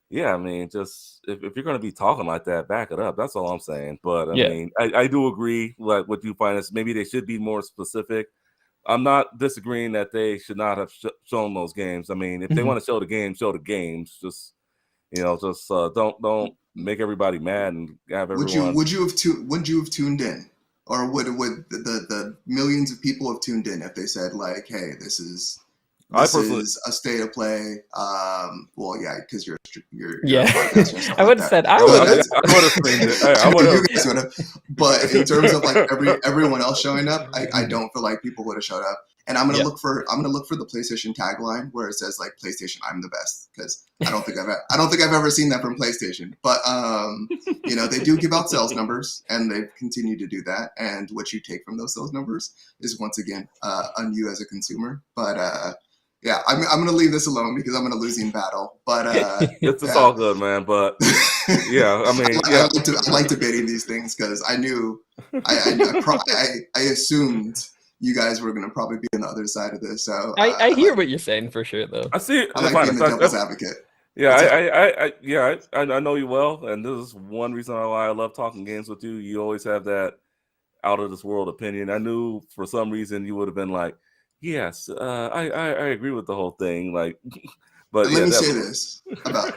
yeah. I mean, just if you're gonna be talking like that, back it up. That's all I'm saying. But I mean, I do agree. What you find is maybe they should be more specific. I'm not disagreeing that they should not have shown those games. I mean, if they want to show the games, show the games. Just don't make everybody mad and have everyone. Would you have tuned in, or would the millions of people have tuned in if they said hey, this is a state of play? Well, yeah, because you're I would have said I would have streamed it. You guys would have. But in terms of everyone else showing up, I don't feel like people would have showed up. And I'm gonna look for the PlayStation tagline where it says PlayStation, I'm the best, because I don't think I've ever seen that from PlayStation. But they do give out sales numbers, and they've continued to do that. And what you take from those sales numbers is once again on you as a consumer. But yeah, I'm gonna leave this alone because I'm in a losing battle. But it's all good, man. But yeah, I mean, I like debating these things because I knew I assumed you guys were going to probably be on the other side of this. So I hear what you're saying for sure, though. I see. I like being the devil's advocate. Yeah, I know you well, and this is one reason why I love talking games with you. You always have that out of this world opinion. I knew for some reason you would have been yes, I agree with the whole thing. But let me say this about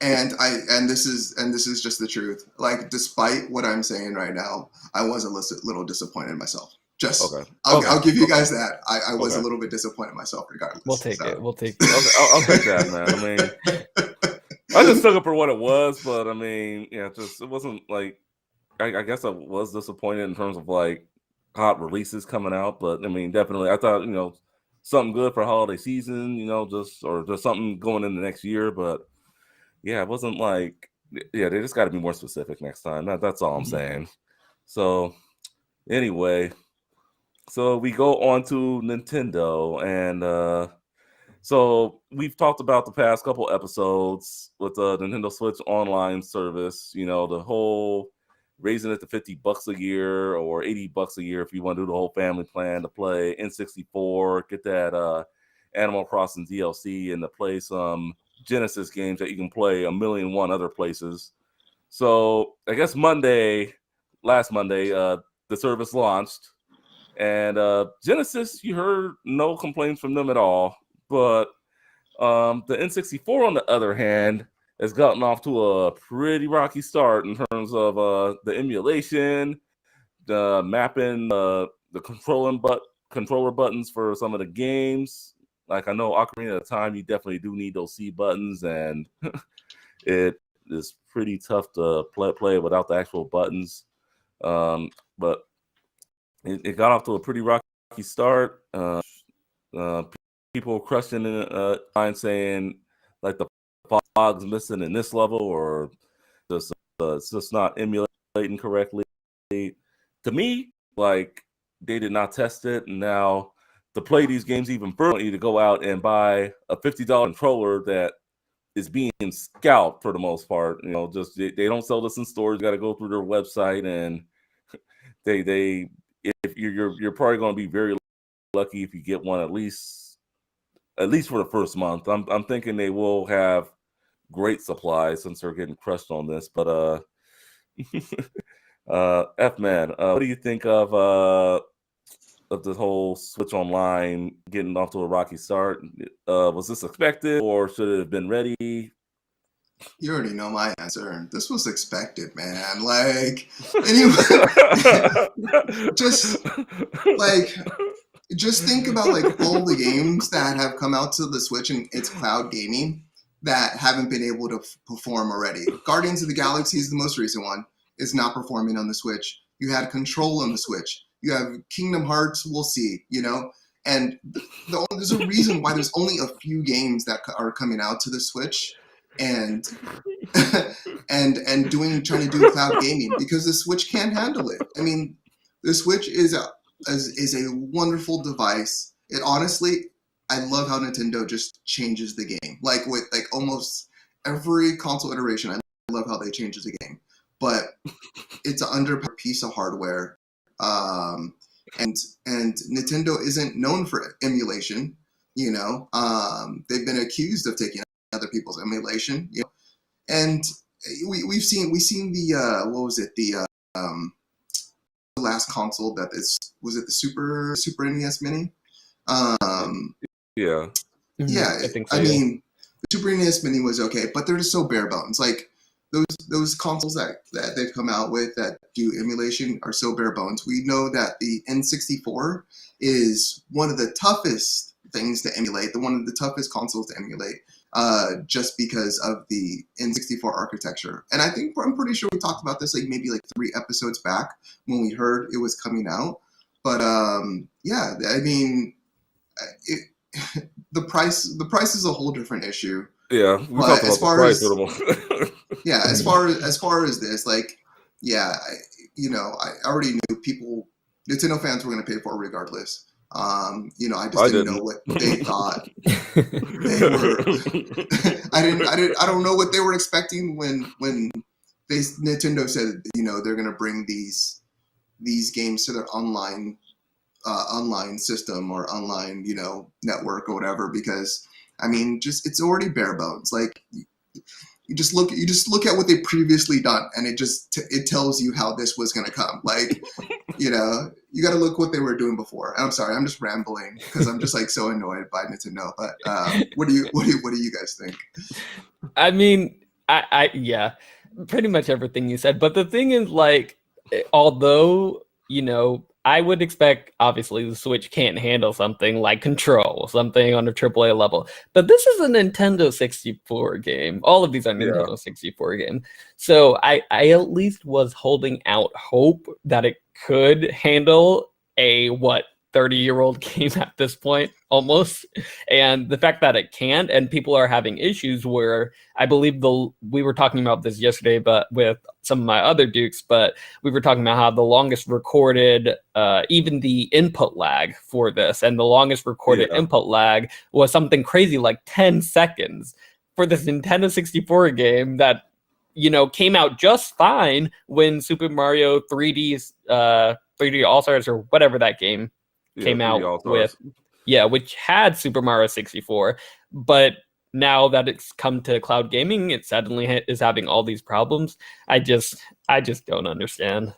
and this is just the truth. Like, despite what I'm saying right now, I was a little disappointed in myself. I'll give you guys that. I was a little bit disappointed in myself, regardless. We'll take it. Okay, I'll take that, man. I mean, I just took it for what it was, but I mean, yeah, it wasn't like. I guess I was disappointed in terms of like hot releases coming out, but I mean, definitely, I thought something good for holiday season, just something going in the next year, but. Yeah, it wasn't like, yeah, they just got to be more specific next time. That's all I'm saying. So, anyway, so we go on to Nintendo, and so we've talked about the past couple episodes with the Nintendo Switch online service. The whole raising it to $50 a year or $80 a year if you want to do the whole family plan to play N64, get that Animal Crossing DLC, and to play some Genesis games that you can play 1,000,001 other places. So I guess last Monday, the service launched, and Genesis, you heard no complaints from them at all. But the N64, on the other hand, has gotten off to a pretty rocky start in terms of the emulation, the mapping, the controller buttons for some of the games. Like, I know Ocarina of Time, you definitely do need those C buttons, and it is pretty tough to play without the actual buttons. But it got off to a pretty rocky start. People questioning it, saying like the fog's missing in this level, or just it's just not emulating correctly. To me, like, they did not test it, and now to play these games even further, I want you to go out and buy a $50 controller that is being scalped for the most part. Just they don't sell this in stores. You got to go through their website, and if you're probably going to be very lucky if you get one at least for the first month. I'm thinking they will have great supply since they're getting crushed on this. But F-Man, what do you think of the whole Switch Online getting off to a rocky start? Was this expected, or should it have been ready? You already know my answer. This was expected, man. Like, anyway, just think about like all the games that have come out to the Switch and its cloud gaming that haven't been able to perform already. Guardians of the Galaxy is the most recent one. It's not performing on the Switch. You had Control on the Switch. You have Kingdom Hearts, we'll see, and there's a reason why there's only a few games that are coming out to the Switch and trying to do cloud gaming, because the Switch can't handle it. I mean, the Switch is a wonderful device. It honestly, I love how Nintendo just changes the game. Like, with like almost every console iteration, I love how they change the game. But it's an underpowered piece of hardware. And Nintendo isn't known for emulation, they've been accused of taking other people's emulation, and we've seen the what was it, the last console that was it the Super NES Mini? Yeah, I think so. I mean, the Super NES Mini was okay, but they're just so bare bones. Like, those consoles that they've come out with that do emulation are so bare bones. We know that the N64 is one of the toughest things to emulate, one of the toughest consoles to emulate, just because of the N64 architecture. And I'm pretty sure we talked about this maybe 3 episodes back when we heard it was coming out. But yeah, I mean, the price is a whole different issue. Yeah, we talked about the price. Yeah, as far as this, I already knew Nintendo fans were going to pay for it regardless. I just didn't know what they thought they were. I don't know what they were expecting when Nintendo said they're going to bring these games to their online system or online network or whatever, because I mean, it's already bare bones. Like, you just look at what they previously done, and it tells you how this was going to come. Like, you got to look what they were doing before. And I'm sorry, I'm just rambling because I'm just so annoyed by Nintendo. But what do you guys think? I mean, Yeah, pretty much everything you said. But the thing is, like, although, I would expect, obviously, the Switch can't handle something like Control, something on a AAA level. But this is a Nintendo 64 game. All of these are Nintendo 64 games. So I at least was holding out hope that it could handle a, 30-year-old game at this point, almost. And the fact that it can't, and people are having issues where I believe we were talking about this yesterday, but with some of my other Dukes, but we were talking about how the longest recorded, even the input lag for this, and the longest recorded input lag was something crazy like 10 seconds for this Nintendo 64 game that, came out just fine when Super Mario 3D All-Stars, or whatever that game came out with, which had Super Mario 64, but now that it's come to cloud gaming, it suddenly is having all these problems. I just don't understand.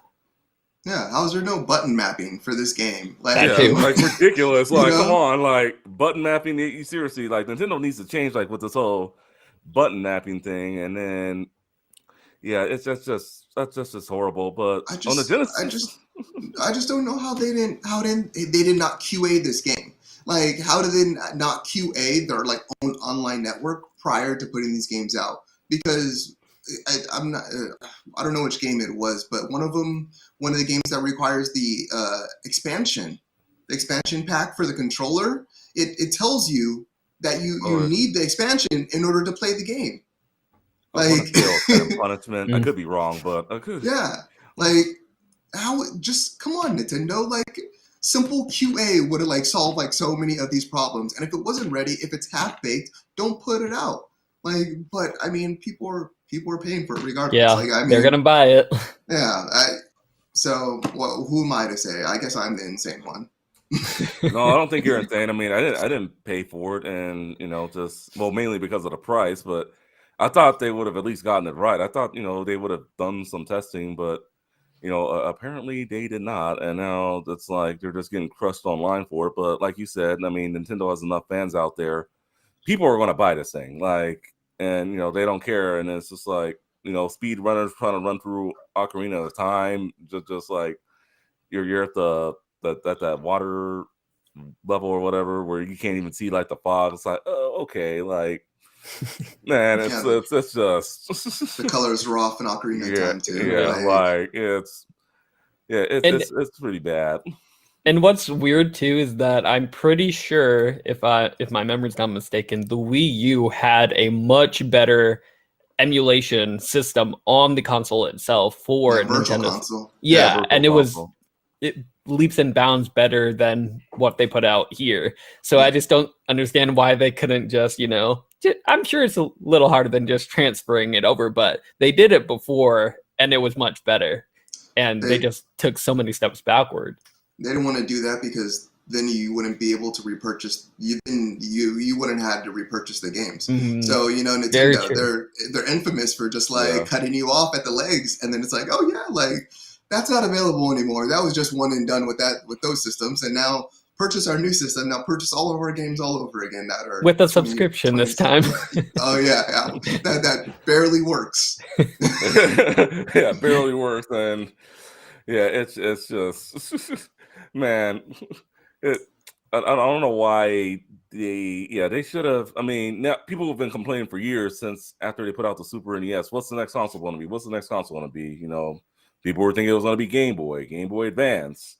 Yeah, how's there no button mapping for this game? Like ridiculous. Like, come on, like button mapping. You seriously, like, Nintendo needs to change, like, with this whole button mapping thing, and then it's just horrible. But on the Genesis, I just don't know how they did not QA this game. Like, how did they not QA their like own online network prior to putting these games out? Because I don't know which game it was, but one of the games that requires the expansion pack for the controller, it tells you that you need the expansion in order to play the game. Like, punishment. I could be wrong, but yeah, like, how? Just come on, Nintendo. Like, simple QA would have like solved like so many of these problems. And if it wasn't ready, if it's half baked, don't put it out. Like, but I mean, people are paying for it regardless. Yeah, like, I mean, they're gonna buy it. Yeah. So who am I to say? I guess I'm the insane one. No, I don't think you're insane. I mean, I didn't pay for it, and mainly because of the price. But I thought they would have at least gotten it right. I thought they would have done some testing, but apparently they did not, and now it's like they're just getting crushed online for it. But like you said, I mean, Nintendo has enough fans out there. People are going to buy this thing, like, and they don't care. And it's just like speed runners trying to run through Ocarina of Time, just like you're at that water level or whatever where you can't even see like the fog. It's like, oh, okay, like. Man, it's just the colors are off in Ocarina of Time too. It's pretty bad. And what's weird too is that I'm pretty sure, if my memory's not mistaken, the Wii U had a much better emulation system on the console itself for Nintendo. Console. And it leaps and bounds better than what they put out here. So I just don't understand why they couldn't just, I'm sure it's a little harder than just transferring it over, but they did it before and it was much better. And they just took so many steps backward. They didn't want to do that because then you wouldn't be able to repurchase. You wouldn't have to repurchase the games. Mm-hmm. So Nintendo, they're infamous for just like cutting you off at the legs, and then it's like, oh yeah, like that's not available anymore. That was just one and done with those systems, and now purchase our new system. Now purchase all of our games all over again that are with a subscription this time. Oh yeah, that barely works. Yeah, barely works, and it's just man. I don't know why they should have. I mean, now people have been complaining for years since after they put out the Super NES. What's the next console going to be? What's the next console going to be? People were thinking it was going to be Game Boy Advance.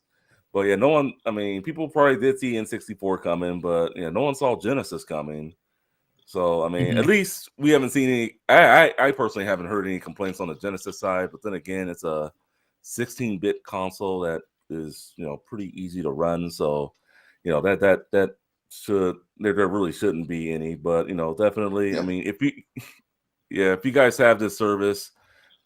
But yeah, no one. I mean, people probably did see N64 coming, but no one saw Genesis coming. So I mean, at least we haven't seen any. I personally haven't heard any complaints on the Genesis side. But then again, it's a 16-bit console that is pretty easy to run. So that should there really shouldn't be any. But definitely. Yeah. I mean, if you guys have this service,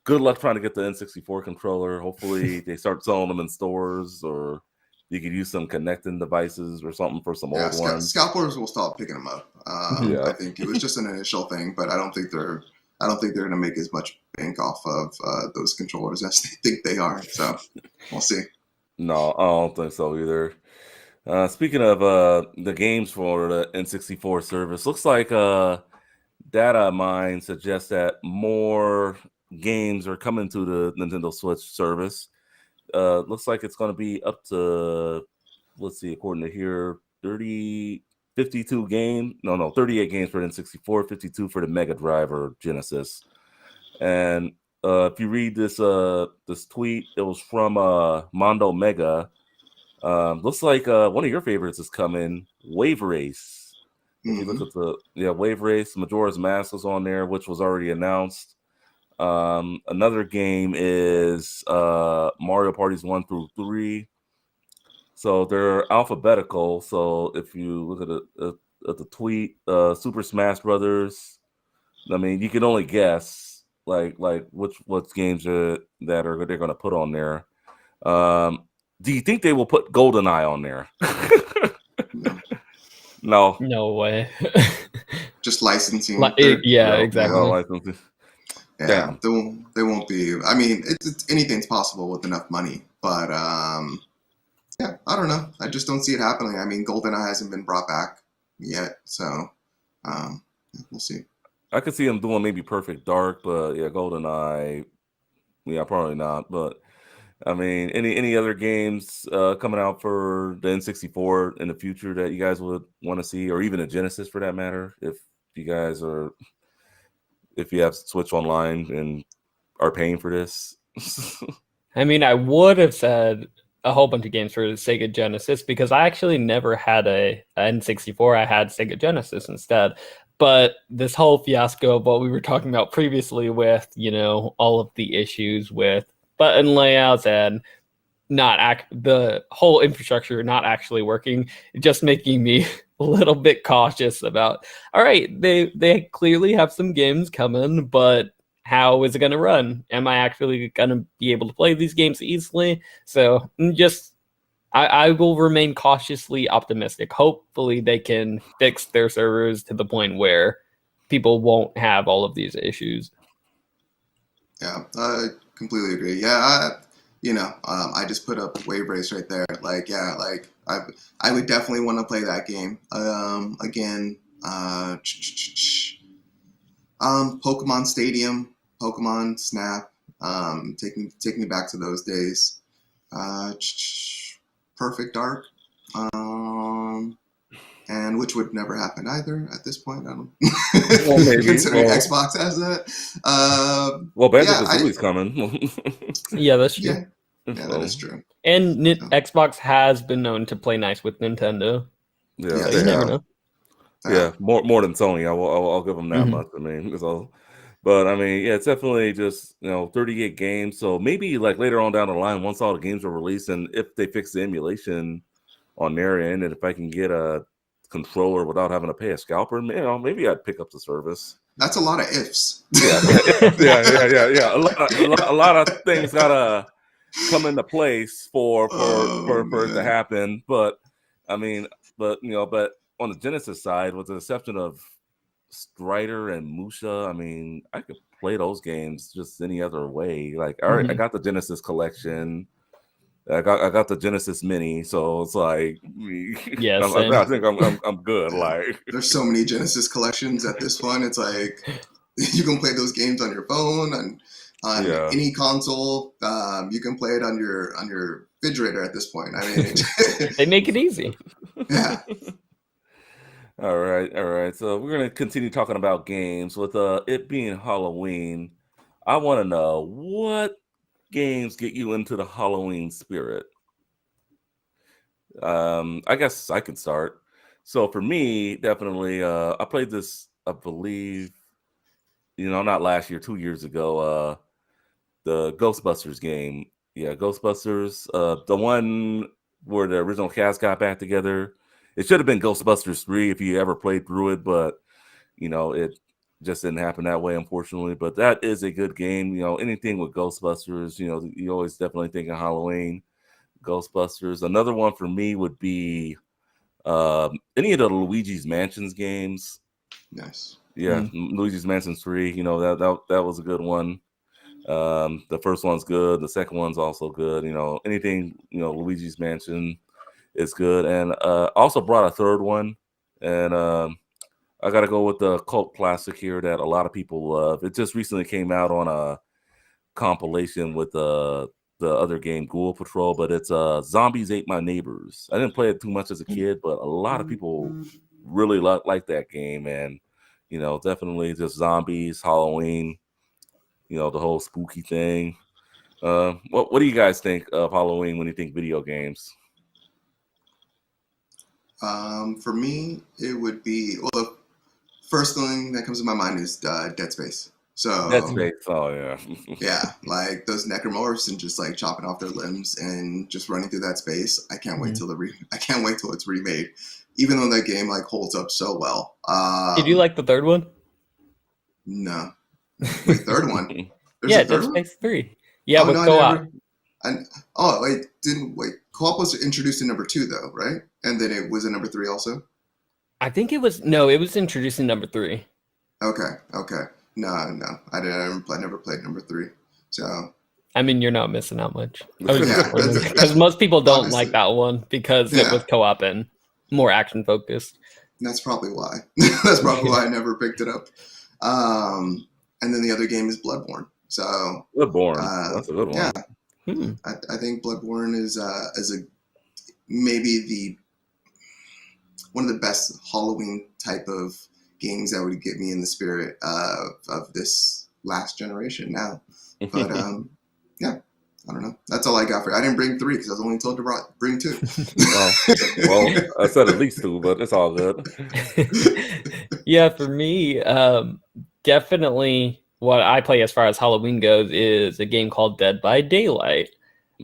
good luck trying to get the N64 controller. Hopefully they start selling them in stores, or you could use some connecting devices or something for some old ones. Scalpers will stop picking them up. I think it was just an initial thing, but I don't think they're going to make as much bank off of those controllers as they think they are. So we'll see. No, I don't think so either. Speaking of the games for the N64 service, looks like data of mine suggests that more games are coming to the Nintendo Switch service. Looks like it's going to be up to, let's see, according to here, 52 games. No, 38 games for the N64, 52 for the Mega Drive or Genesis. And if you read this tweet, it was from Mondo Mega. Looks like one of your favorites is coming, Wave Race. If you look at Wave Race, Majora's Mask was on there, which was already announced. Another game is Mario Parties 1 through 3. So they're alphabetical. So if you look at the tweet, Super Smash Brothers, I mean, you can only guess like which games they're going to put on there. Do you think they will put GoldenEye on there? No. No way. Just licensing. Exactly. Licensing. Yeah, they won't be. I mean, it's anything's possible with enough money, but yeah, I don't know. I just don't see it happening. I mean, GoldenEye hasn't been brought back yet, so we'll see. I could see them doing maybe Perfect Dark, but yeah, GoldenEye, yeah, probably not. But I mean, any other games coming out for the N64 in the future that you guys would want to see, or even a Genesis for that matter, if you have Switch Online and are paying for this? I mean, I would have said a whole bunch of games for the Sega Genesis because I actually never had a N64. I had Sega Genesis instead. But this whole fiasco of what we were talking about previously with, all of the issues with button layouts and the whole infrastructure not actually working, just making me a little bit cautious about, all right, they clearly have some games coming, but how is it going to run? Am I actually going to be able to play these games easily? So I will remain cautiously optimistic. Hopefully they can fix their servers to the point where people won't have all of these issues. Yeah, I completely agree. Yeah, I just put up Wave Race right there. I would definitely want to play that game again. Pokemon Stadium, Pokemon Snap, take me back to those days. Perfect Dark, and which would never happen either at this point. I don't. Well, maybe considering Xbox has that. Banjo-Kazooie's coming. Yeah, that's true. Yeah, that is true. And Xbox has been known to play nice with Nintendo. Yeah, you never know. Yeah, more than Sony. I'll give them that much. I mean, but I mean, yeah, it's definitely just 38 games. So maybe like later on down the line, once all the games are released, and if they fix the emulation on their end, and if I can get a controller without having to pay a scalper, maybe I'd pick up the service. That's a lot of ifs. Yeah. A lot of things gotta come into place for it to happen. But I mean, but on the Genesis side, with the exception of Strider and Musha, I mean, I could play those games just any other way. Like, all right, I got the Genesis collection. I got the Genesis Mini, so it's like, yeah, I think I'm good. Like, there's so many Genesis collections at this point. It's like you can play those games on your phone and on any console. You can play it on your refrigerator at this point. I mean, they make it easy. Yeah. All right. So we're gonna continue talking about games. With it being Halloween, I want to know what games get you into the Halloween spirit. I guess I can start. So for me, definitely, I played this, I believe, not last year, 2 years ago, the Ghostbusters game. Yeah, Ghostbusters, the one where the original cast got back together. It should have been Ghostbusters 3 if you ever played through it, but it just didn't happen that way, unfortunately. But that is a good game. Anything with Ghostbusters, you always definitely think of Halloween. Ghostbusters. Another one for me would be any of the Luigi's Mansions games. Nice. Yeah, Luigi's Mansion 3. That was a good one. The first one's good. The second one's also good. Anything Luigi's Mansion is good. And also brought a third one, and I gotta go with the cult classic here that a lot of people love. It just recently came out on a compilation with the other game Ghoul Patrol, but it's Zombies Ate My Neighbors. I didn't play it too much as a kid, but a lot of people really like that game, and definitely just zombies, Halloween, the whole spooky thing. What do you guys think of Halloween when you think video games? For me, it would be, well, the first thing that comes to my mind is Dead Space. So Dead Space, oh yeah. yeah, like those necromorphs and just like chopping off their limbs and just running through that space. I can't wait till I can't wait till it's remade. Even though that game like holds up so well. Did you like the third one? No. Wait, third one? There's Yeah, a third Dead one? Space 3. Yeah, with no, co-op. Co-op was introduced in number 2 though, right? And then it was in number 3 also? I think it was introduced in number 3. Okay. No. I never played number 3. So I mean, you're not missing out much. Yeah, Because most people don't obviously. like that one because it was co-op and more action focused. That's probably why. That's probably why I never picked it up. And then the other game is Bloodborne. So Bloodborne, that's a good one. Yeah, I think Bloodborne is maybe one of the best Halloween type of games that would get me in the spirit of this last generation now. But yeah, I don't know. That's all I got for you. I didn't bring 3 because I was only told to bring 2. well, I said at least 2, but it's all good. Yeah, for me, definitely what I play as far as Halloween goes is a game called Dead by Daylight.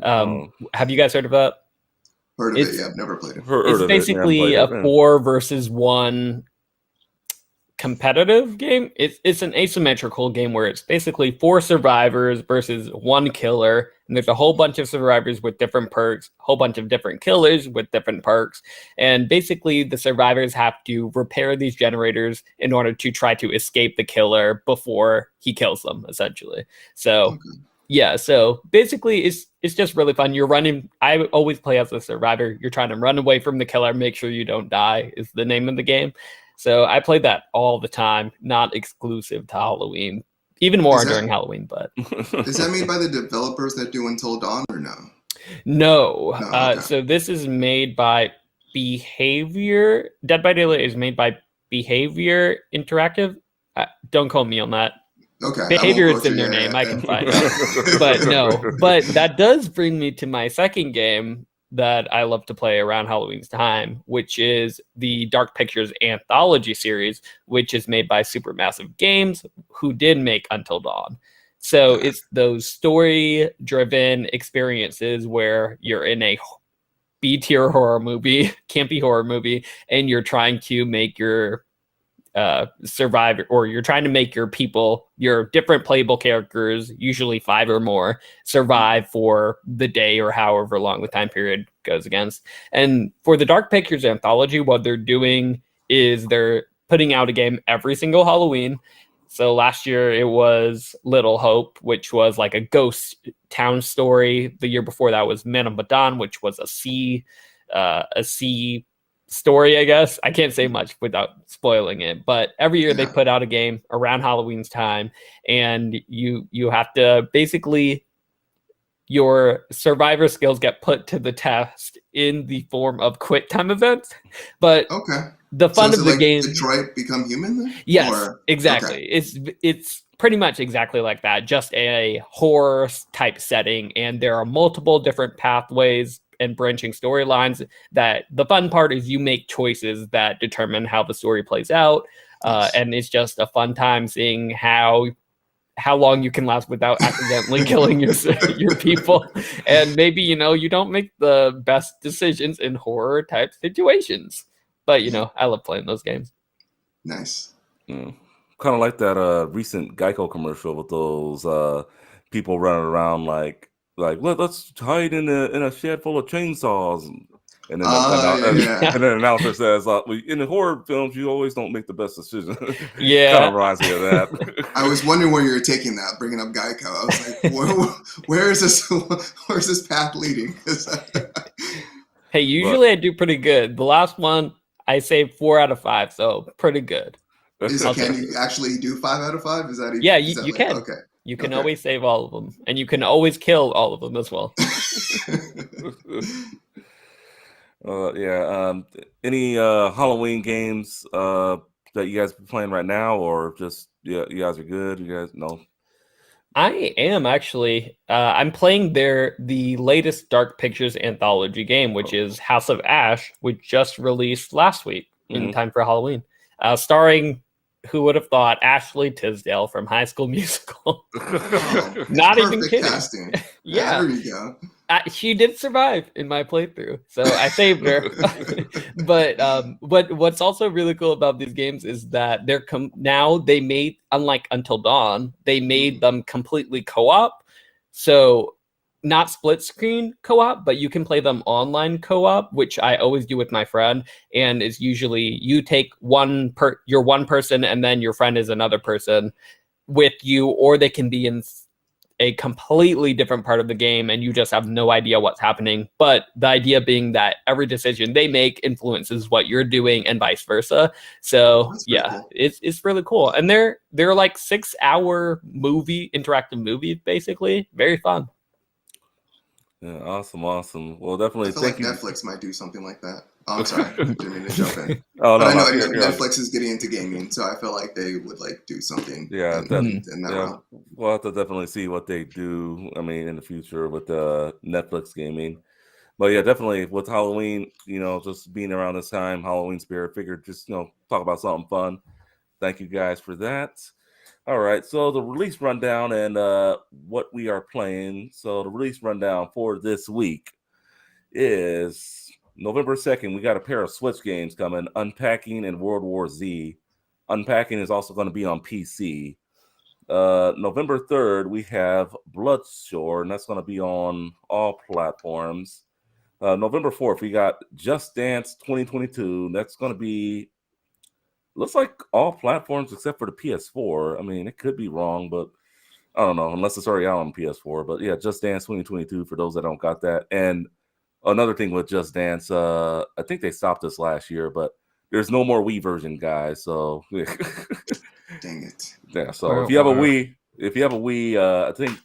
Have you guys heard of that? Heard of it? Yeah, I've never played it. It's basically a 4 versus 1 competitive game. It's an asymmetrical game where it's basically 4 survivors versus 1 killer, and there's a whole bunch of survivors with different perks, a whole bunch of different killers with different perks, and basically the survivors have to repair these generators in order to try to escape the killer before he kills them, essentially. So yeah, so basically it's just really fun. You're running. I always play as a survivor. You're trying to run away from the killer, make sure you don't die is the name of the game. So I play that all the time, not exclusive to Halloween. Even more during Halloween, but is that made by the developers that do Until Dawn or no? No. Okay. So this is made by Behavior. Dead by Daylight is made by Behavior Interactive. Don't quote me on that. Okay. Behavior is in their name. I can find it. But no. But that does bring me to my second game that I love to play around Halloween's time, which is the Dark Pictures anthology series, which is made by Supermassive Games, who did make Until Dawn. So it's those story-driven experiences where you're in a B-tier horror movie, campy horror movie, and you're trying to make your survive, or you're trying to make your people, your different playable characters, usually 5 or more, survive for the day or however long the time period goes against. And for the Dark Pictures anthology, what they're doing is they're putting out a game every single Halloween. So last year it was Little Hope, which was like a ghost town story. The year before that was Men of Medan, which was a sea story, I guess. I can't say much without spoiling it, but every year they put out a game around Halloween's time, and you have to basically, your survivor skills get put to the test in the form of quick time events. But the fun of the game, Detroit Become Human then? Yes, exactly. It's pretty much exactly like that, just a horror type setting, and there are multiple different pathways and branching storylines. That the fun part is you make choices that determine how the story plays out, and it's just a fun time seeing how long you can last without accidentally killing your people. And maybe you don't make the best decisions in horror type situations, but I love playing those games. Nice. Kind of like that recent Geico commercial with those people running around like let's hide in a shed full of chainsaws, and then and then the announcer says, in the horror films you always don't make the best decision. Yeah, kind of reminds me of that. I was wondering where you were taking that, bringing up Geico. I was like, where's this path leading? Hey, usually I do pretty good. The last one I saved 4 out of 5, so pretty good. Can you actually do 5 out of 5? Is that even? Yeah, you can. Okay. You can Okay. always save all of them, and you can always kill all of them as well. Any Halloween games that you guys are playing right now, or just you guys are good? You guys know? I am actually. I'm playing the latest Dark Pictures anthology game, which is House of Ash, which just released last week in time for Halloween, starring. Who would have thought Ashley Tisdale from High School Musical? Not even kidding. Casting. Yeah, there you go. She did survive in my playthrough, so I saved her. But what's also really cool about these games is that now they made, unlike Until Dawn, they made them completely co-op. So not split screen co-op, but you can play them online co-op, which I always do with my friend, and is usually you take you're one person and then your friend is another person with you, or they can be in a completely different part of the game and you just have no idea what's happening. But the idea being that every decision they make influences what you're doing and vice versa. So cool. It's really cool. And they're like 6-hour interactive movies, basically. Very fun. Yeah, awesome. Well, definitely. I feel like Netflix might do something like that. Oh, I'm sorry, I didn't mean to jump in. But I know Netflix is getting into gaming, so I feel like they would do something. Yeah, in that realm. We'll have to definitely see what they do. I mean, in the future with Netflix gaming. But yeah, definitely with Halloween, just being around this time, Halloween spirit, figured just talk about something fun. Thank you guys for that. All right, so the release rundown and what we are playing. So the release rundown for this week is November 2nd. We got a pair of Switch games coming, Unpacking and World War Z. Unpacking is also going to be on PC. November 3rd, we have Bloodshore, and that's going to be on all platforms. November 4th, we got Just Dance 2022. That's going to be looks like all platforms except for the PS4. I mean, it could be wrong, but I don't know, unless it's already out on PS4. But yeah, Just Dance 2022 for those that don't got that. And another thing with Just Dance, I think they stopped this last year, but there's no more Wii version, guys. So dang it. Yeah, so if you have a Wii, I think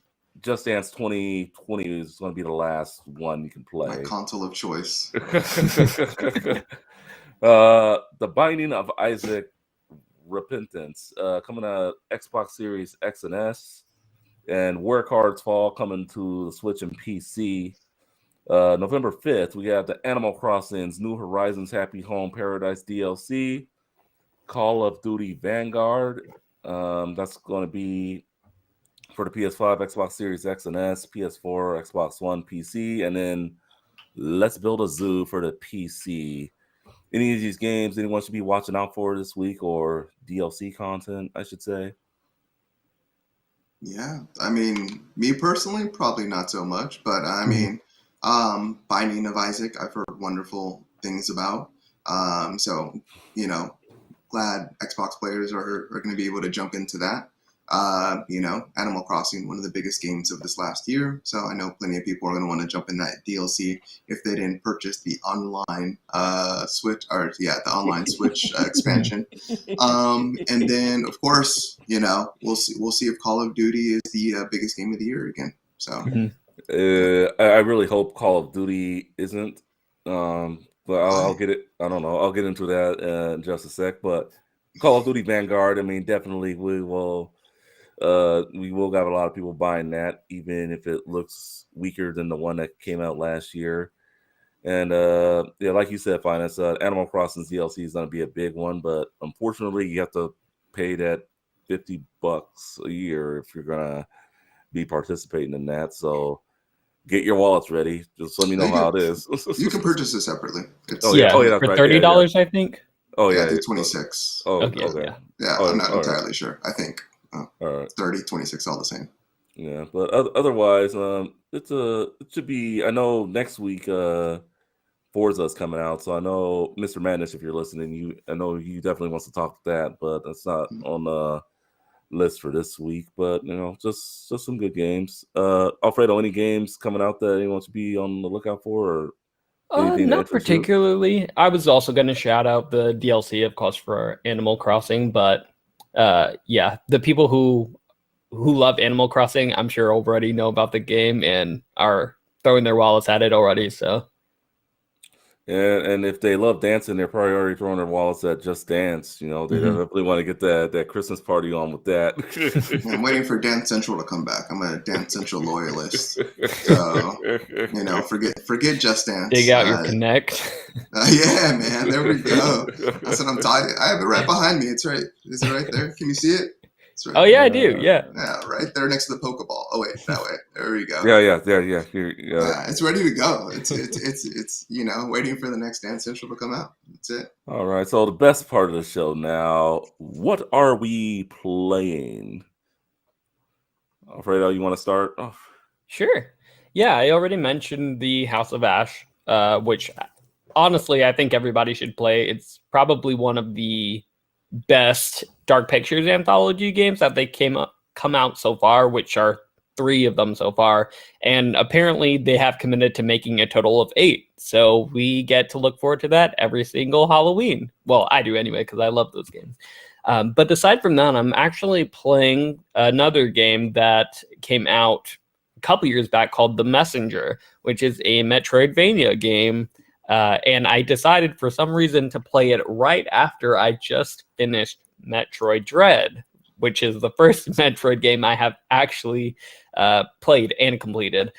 Just Dance 2020 is going to be the last one you can play. My console of choice. The Binding of Isaac Repentance coming to Xbox Series X and S, and Where Cards Fall coming to the Switch and PC. November 5th, we have the Animal Crossing's New Horizons Happy Home Paradise DLC, Call of Duty Vanguard. That's going to be for the PS5, Xbox Series X and S, PS4, Xbox One, PC, and then Let's Build a Zoo for the PC. Any of these games anyone should be watching out for this week, or DLC content, I should say? Yeah, I mean, me personally, probably not so much, but I mean, Binding of Isaac, I've heard wonderful things about. So, glad Xbox players are going to be able to jump into that. Animal Crossing, one of the biggest games of this last year. So I know plenty of people are going to want to jump in that DLC if they didn't purchase the online Switch, the online Switch expansion. And then, of course, we'll see if Call of Duty is the biggest game of the year again. So I really hope Call of Duty isn't. But I'll get it. I don't know. I'll get into that in just a sec. But Call of Duty Vanguard, I mean, definitely we will have a lot of people buying that, even if it looks weaker than the one that came out last year. And like you said, Finance, Animal Crossing DLC is going to be a big one, but unfortunately, you have to pay that $50 a year if you're gonna be participating in that. So get your wallets ready. Just let me know how it is. You can purchase it separally. That's for $30, I think. Oh yeah, I think 26. Oh, okay. Yeah, I'm not entirely sure. I think all right. 30, 26, all the same. Yeah, but otherwise, it should be. I know next week, Forza's coming out, so I know Mr. Madness, if you're listening, I know you definitely wants to talk that, but that's not on the list for this week. But just some good games. Alfredo, any games coming out that anyone should be on the lookout for? Or? Anything that Not interests you? particularly. I was also going to shout out the DLC, of course, for Animal Crossing, but yeah, the people who love Animal Crossing, I'm sure already know about the game and are throwing their wallets at it already. So And if they love dancing, they're probably already throwing their wallets at Just Dance. You know, they definitely want to get that Christmas party on with that. I'm waiting for Dance Central to come back. I'm a Dance Central loyalist. So, you know, forget Just Dance. dig out your Connect. Yeah, man. There we go. That's what I'm talking. I have it right behind me. It's right. Is it right there? Can you see it? It's right Oh yeah, I do. Yeah. Yeah, right there next to the Pokeball. Oh wait, that way. There we go. Yeah. Yeah, it's ready to go. It's you know, waiting for the next Dance Central to come out. That's it. All right. So the best part of the show now. What are we playing? Alfredo, you want to start? Oh. Sure. Yeah, I already mentioned the House of Ash, which honestly I think everybody should play. It's probably one of the best Dark Pictures anthology games that they come out so far, which are 3 of them so far, and apparently they have committed to making a total of 8. So we get to look forward to that every single Halloween. Well, I do anyway because I love those games. But aside from that, I'm actually playing another game that came out a couple years back called The Messenger, which is a Metroidvania game. And I decided for some reason to play it right after I just finished Metroid Dread, which is the first Metroid game I have actually played and completed.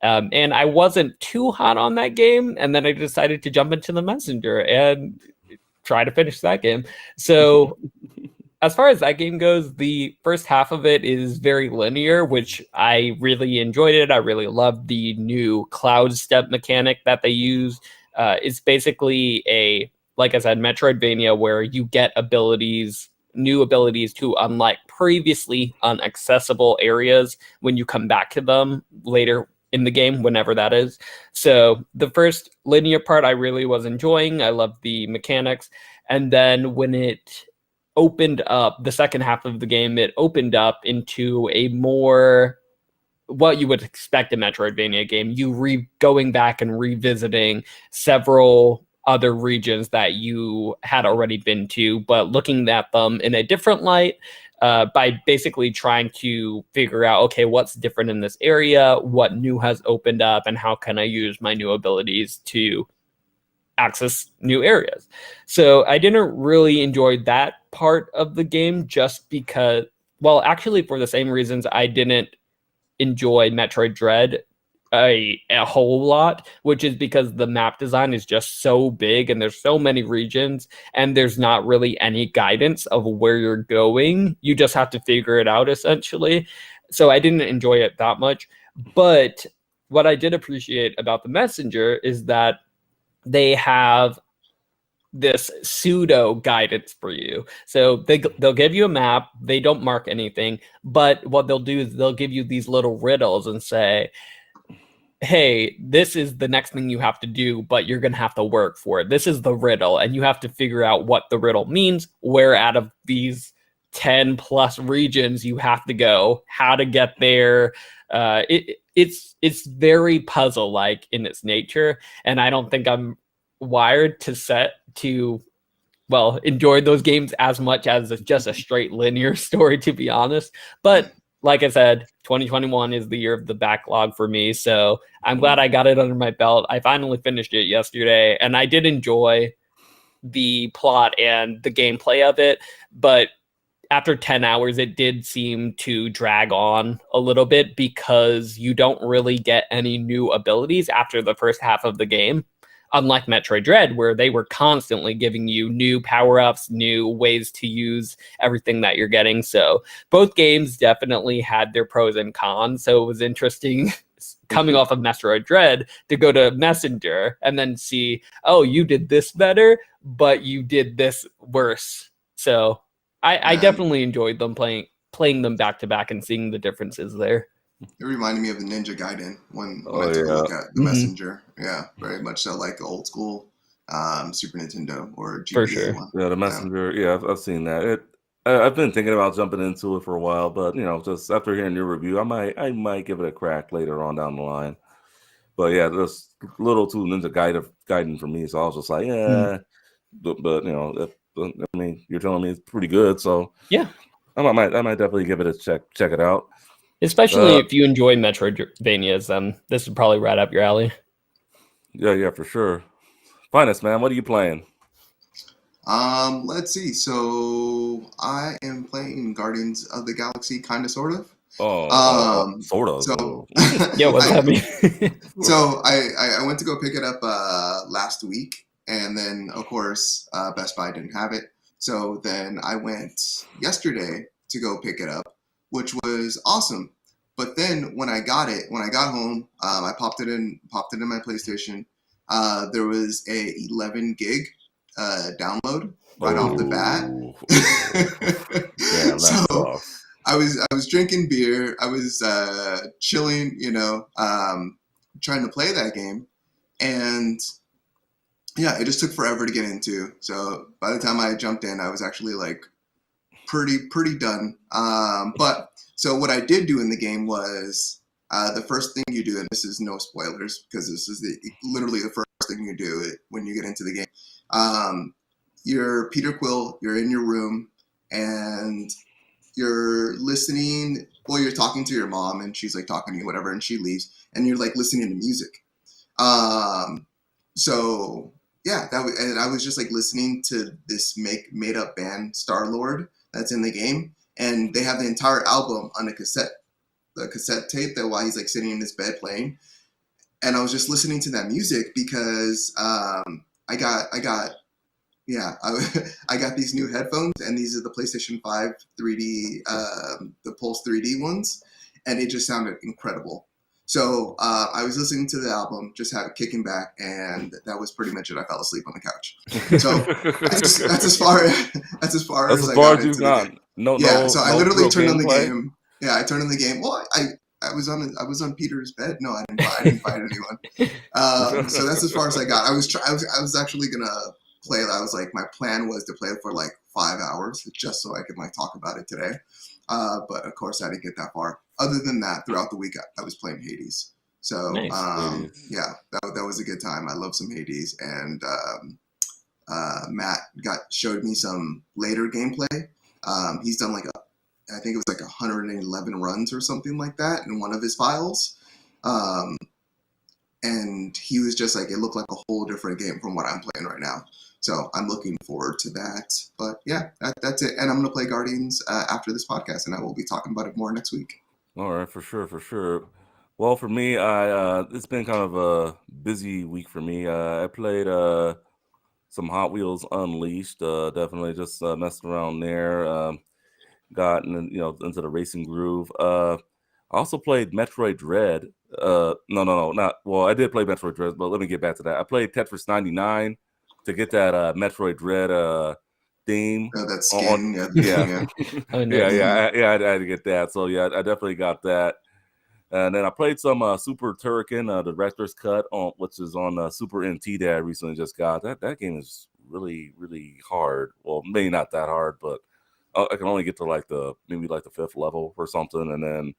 And I wasn't too hot on that game, and then I decided to jump into The Messenger and try to finish that game. So as far as that game goes, the first half of it is very linear, which I really enjoyed it. I really loved the new cloud step mechanic that they use. It's basically like I said, Metroidvania, where you get new abilities to unlock previously inaccessible areas when you come back to them later in the game, whenever that is. So the first linear part I really was enjoying. I loved the mechanics. And then when it opened up, the second half of the game, it opened up into a more what you would expect a Metroidvania game. Going back and revisiting several other regions that you had already been to, but looking at them in a different light, by basically trying to figure out, okay, what's different in this area, what new has opened up, and how can I use my new abilities to access new areas. So I didn't really enjoy that part of the game just because, well, actually for the same reasons I didn't enjoy Metroid Dread a whole lot, which is because the map design is just so big and there's so many regions and there's not really any guidance of where you're going. You just have to figure it out essentially. So I didn't enjoy it that much. But what I did appreciate about The Messenger is that they have this pseudo guidance for you. So they'll give you a map. They don't mark anything, but what they'll do is they'll give you these little riddles and say, hey, this is the next thing you have to do, but you're going to have to work for it. This is the riddle, and you have to figure out what the riddle means, where out of these 10 plus regions you have to go, how to get there. It's very puzzle-like in its nature, and I don't think I'm wired to enjoy those games as much as just a straight linear story, to be honest. But like I said, 2021 is the year of the backlog for me, so I'm glad I got it under my belt. I finally finished it yesterday, and I did enjoy the plot and the gameplay of it, but after 10 hours, it did seem to drag on a little bit because you don't really get any new abilities after the first half of the game. Unlike Metroid Dread, where they were constantly giving you new power-ups, new ways to use everything that you're getting. So both games definitely had their pros and cons. So it was interesting coming off of Metroid Dread to go to Messenger and then see, oh, you did this better, but you did this worse. So I definitely enjoyed them playing them back to back and seeing the differences there. It reminded me of the Ninja Gaiden when I took a look at the Messenger. Yeah, very much so, like old school Super Nintendo or GBA For sure. one. Yeah, the Messenger. Yeah, I've seen that. I've been thinking about jumping into it for a while, but just after hearing your review, I might give it a crack later on down the line. But yeah, there's a little too Ninja Gaiden for me. So I was just like, yeah. But you know, I mean, you're telling me it's pretty good, so Yeah. I might definitely give it a check it out. Especially if you enjoy Metroidvanias, then this is probably right up your alley. Yeah, for sure. Finest, man, what are you playing? Let's see. So I am playing Guardians of the Galaxy, kind of, sort of. Sort of. So yeah, what's that mean? So I went to go pick it up last week, and then of course Best Buy didn't have it. So then I went yesterday to go pick it up, which was awesome. But then when I got home, I popped it in my PlayStation. There was a 11 gig download right off the bat. Yeah, so I was drinking beer. I was chilling, trying to play that game, and yeah, it just took forever to get into. So by the time I jumped in, I was actually like pretty done. But so what I did do in the game was the first thing you do, and this is no spoilers because this is literally the first thing you do when you get into the game. You're Peter Quill. You're in your room, and you're listening. Well, you're talking to your mom, and she's like talking to you, whatever, and she leaves, and you're like listening to music. So yeah, and I was just like listening to this made up band, Star-Lord, that's in the game, and they have the entire album on the cassette tape that while he's like sitting in his bed playing, and I was just listening to that music because I got these new headphones, and these are the PlayStation 5 3D, the Pulse 3D ones, and it just sounded incredible. So I was listening to the album, just kicking back, and that was pretty much it. I fell asleep on the couch. So that's as far as I got into the game. So I literally turned on the game. Yeah, I turned on the game. Well, I was on Peter's bed. No, I didn't fight anyone. So that's as far as I got. I was actually gonna play. I was like, my plan was to play it for like 5 hours just so I could like talk about it today. But of course I didn't get that far. Other than that, throughout the week I was playing Hades. So nice. Yeah, that was a good time. I love some Hades, and Matt showed me some later gameplay. He's done I think it was like 111 runs or something like that in one of his files. And he was just like, it looked like a whole different game from what I'm playing right now. So I'm looking forward to that. But yeah, that's it. And I'm going to play Guardians after this podcast, and I will be talking about it more next week. All right, for sure. Well, for me, it's been kind of a busy week for me. I played some Hot Wheels Unleashed. Definitely just messed around there. Gotten into the racing groove. I also played Metroid Dread. No, not well. I did play Metroid Dread, but let me get back to that. I played Tetris 99 to get that Metroid Dread theme. Oh, that skin. Yeah. I had to get that. So yeah, I definitely got that. And then I played some Super Turrican, the director's cut, which is on Super NT that I recently just got. That game is really, really hard. Well, maybe not that hard, but I can only get to maybe the 5th level or something, and then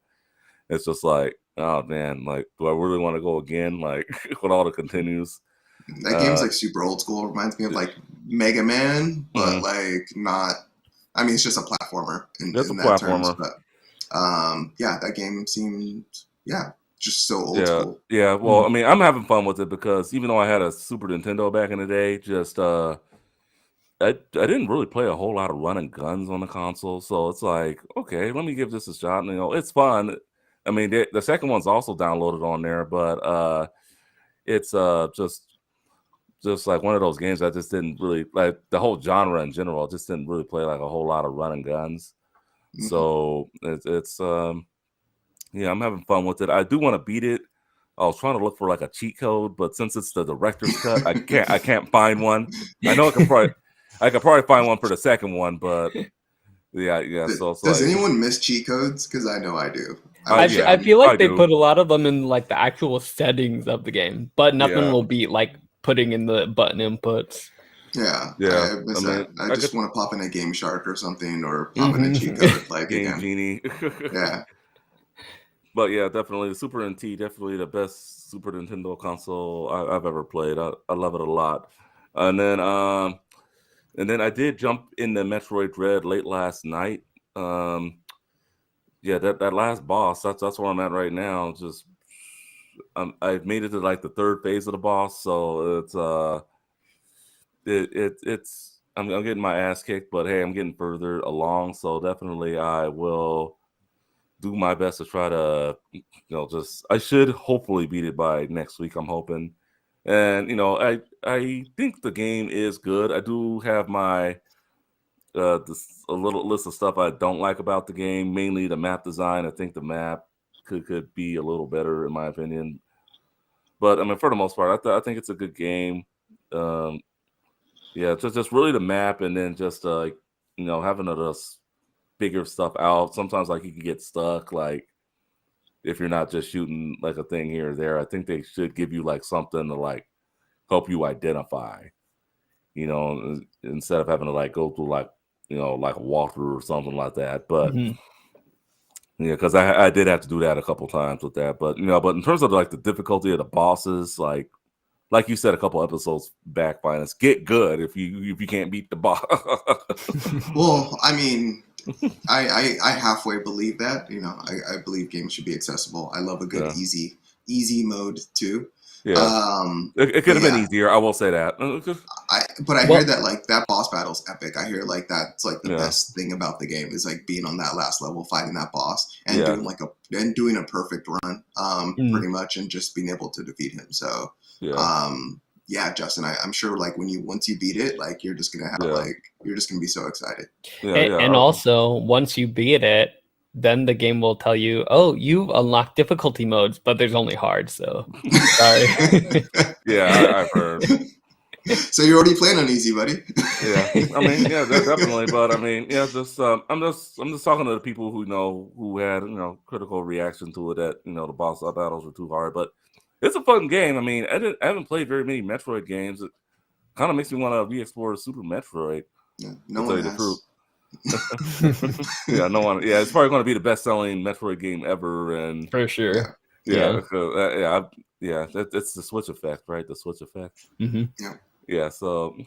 it's just like, oh man, like, do I really want to go again? Like with all the continues. That game's like super old school. It reminds me of like Mega Man, but like not. I mean, it's just a platformer. It's a platformer. Terms, but yeah, that game seemed just so old school. Yeah. Well, I mean, I'm having fun with it because even though I had a Super Nintendo back in the day, just I didn't really play a whole lot of run and guns on the console, so it's like, okay, let me give this a shot. And, it's fun. I mean, the second one's also downloaded on there, but it's just like one of those games I just didn't really like. The whole genre in general just didn't really play like a whole lot of run and guns. Mm-hmm. So it's I'm having fun with it. I do want to beat it. I was trying to look for like a cheat code, but since it's the director's cut, I can't find one. I know I could probably find one for the second one, but yeah. So does anyone miss cheat codes? Because I know I do. I feel like they put a lot of them in like the actual settings of the game, but nothing will beat like putting in the button inputs. Yeah. I just want to pop in a Game Shark or something, or pop in a cheat code like Game Genie. Yeah. But yeah, definitely the Super NT, definitely the best Super Nintendo console I've ever played. I love it a lot. And then I did jump into Metroid Dread late last night. Yeah, that last boss, that's where I'm at right now. Just I've made it to like the third phase of the boss, so it's I'm getting my ass kicked, but hey, I'm getting further along, so definitely I will do my best to try to, just I should hopefully beat it by next week. I'm hoping, and I think the game is good. I do have my a little list of stuff I don't like about the game, mainly the map design. I think the map could be a little better in my opinion, but I mean for the most part, I think it's a good game. Um, yeah, just really the map, and then just having just figure stuff out. Sometimes like you can get stuck, like if you're not just shooting like a thing here or there. I think they should give you like something to like help you identify, instead of having to like go through like like a walkthrough or something like that. But yeah, because I did have to do that a couple times with that. But but in terms of like the difficulty of the bosses, like you said a couple episodes back, Finance, get good if you can't beat the boss. Well, I mean, I halfway believe that. I believe games should be accessible. I love a good easy mode too. Yeah, it could have been easier. I will say that. I hear that like that boss battle's epic. I hear like that's like the best thing about the game is like being on that last level, fighting that boss, and doing a perfect run, pretty much, and just being able to defeat him. So, yeah, Justin, I'm sure like once you beat it, like you're just gonna have you're just gonna be so excited. And also once you beat it, then the game will tell you, oh, you've unlocked difficulty modes, but there's only hard. So sorry. Yeah, I've heard. So you're already playing on easy, buddy. Yeah, I mean, yeah, definitely. But I mean, yeah, I'm just talking to the people who had critical reaction to it that the boss battles were too hard. But it's a fun game. I mean, I haven't played very many Metroid games. It kind of makes me want to re-explore Super Metroid. Yeah, no one has. Yeah, no one. Yeah, it's probably going to be the best-selling Metroid game ever, and for sure. Yeah. It's the Switch effect, right? The Switch effect. Mm-hmm. Yeah. So,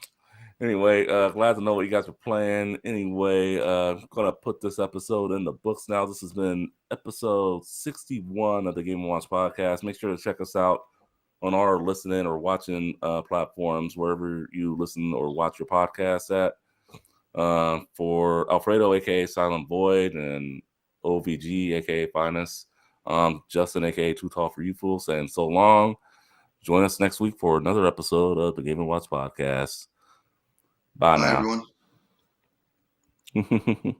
anyway, glad to know what you guys are playing. Anyway, gonna put this episode in the books now. This has been episode 61 of the Game & Watch podcast. Make sure to check us out on our listening or watching platforms, wherever you listen or watch your podcasts at. For Alfredo, aka Silent Void, and OVG, aka Finest, Justin, aka Too Tall for You Fools, saying so long. Join us next week for another episode of the Game & Watch podcast. Bye now, everyone.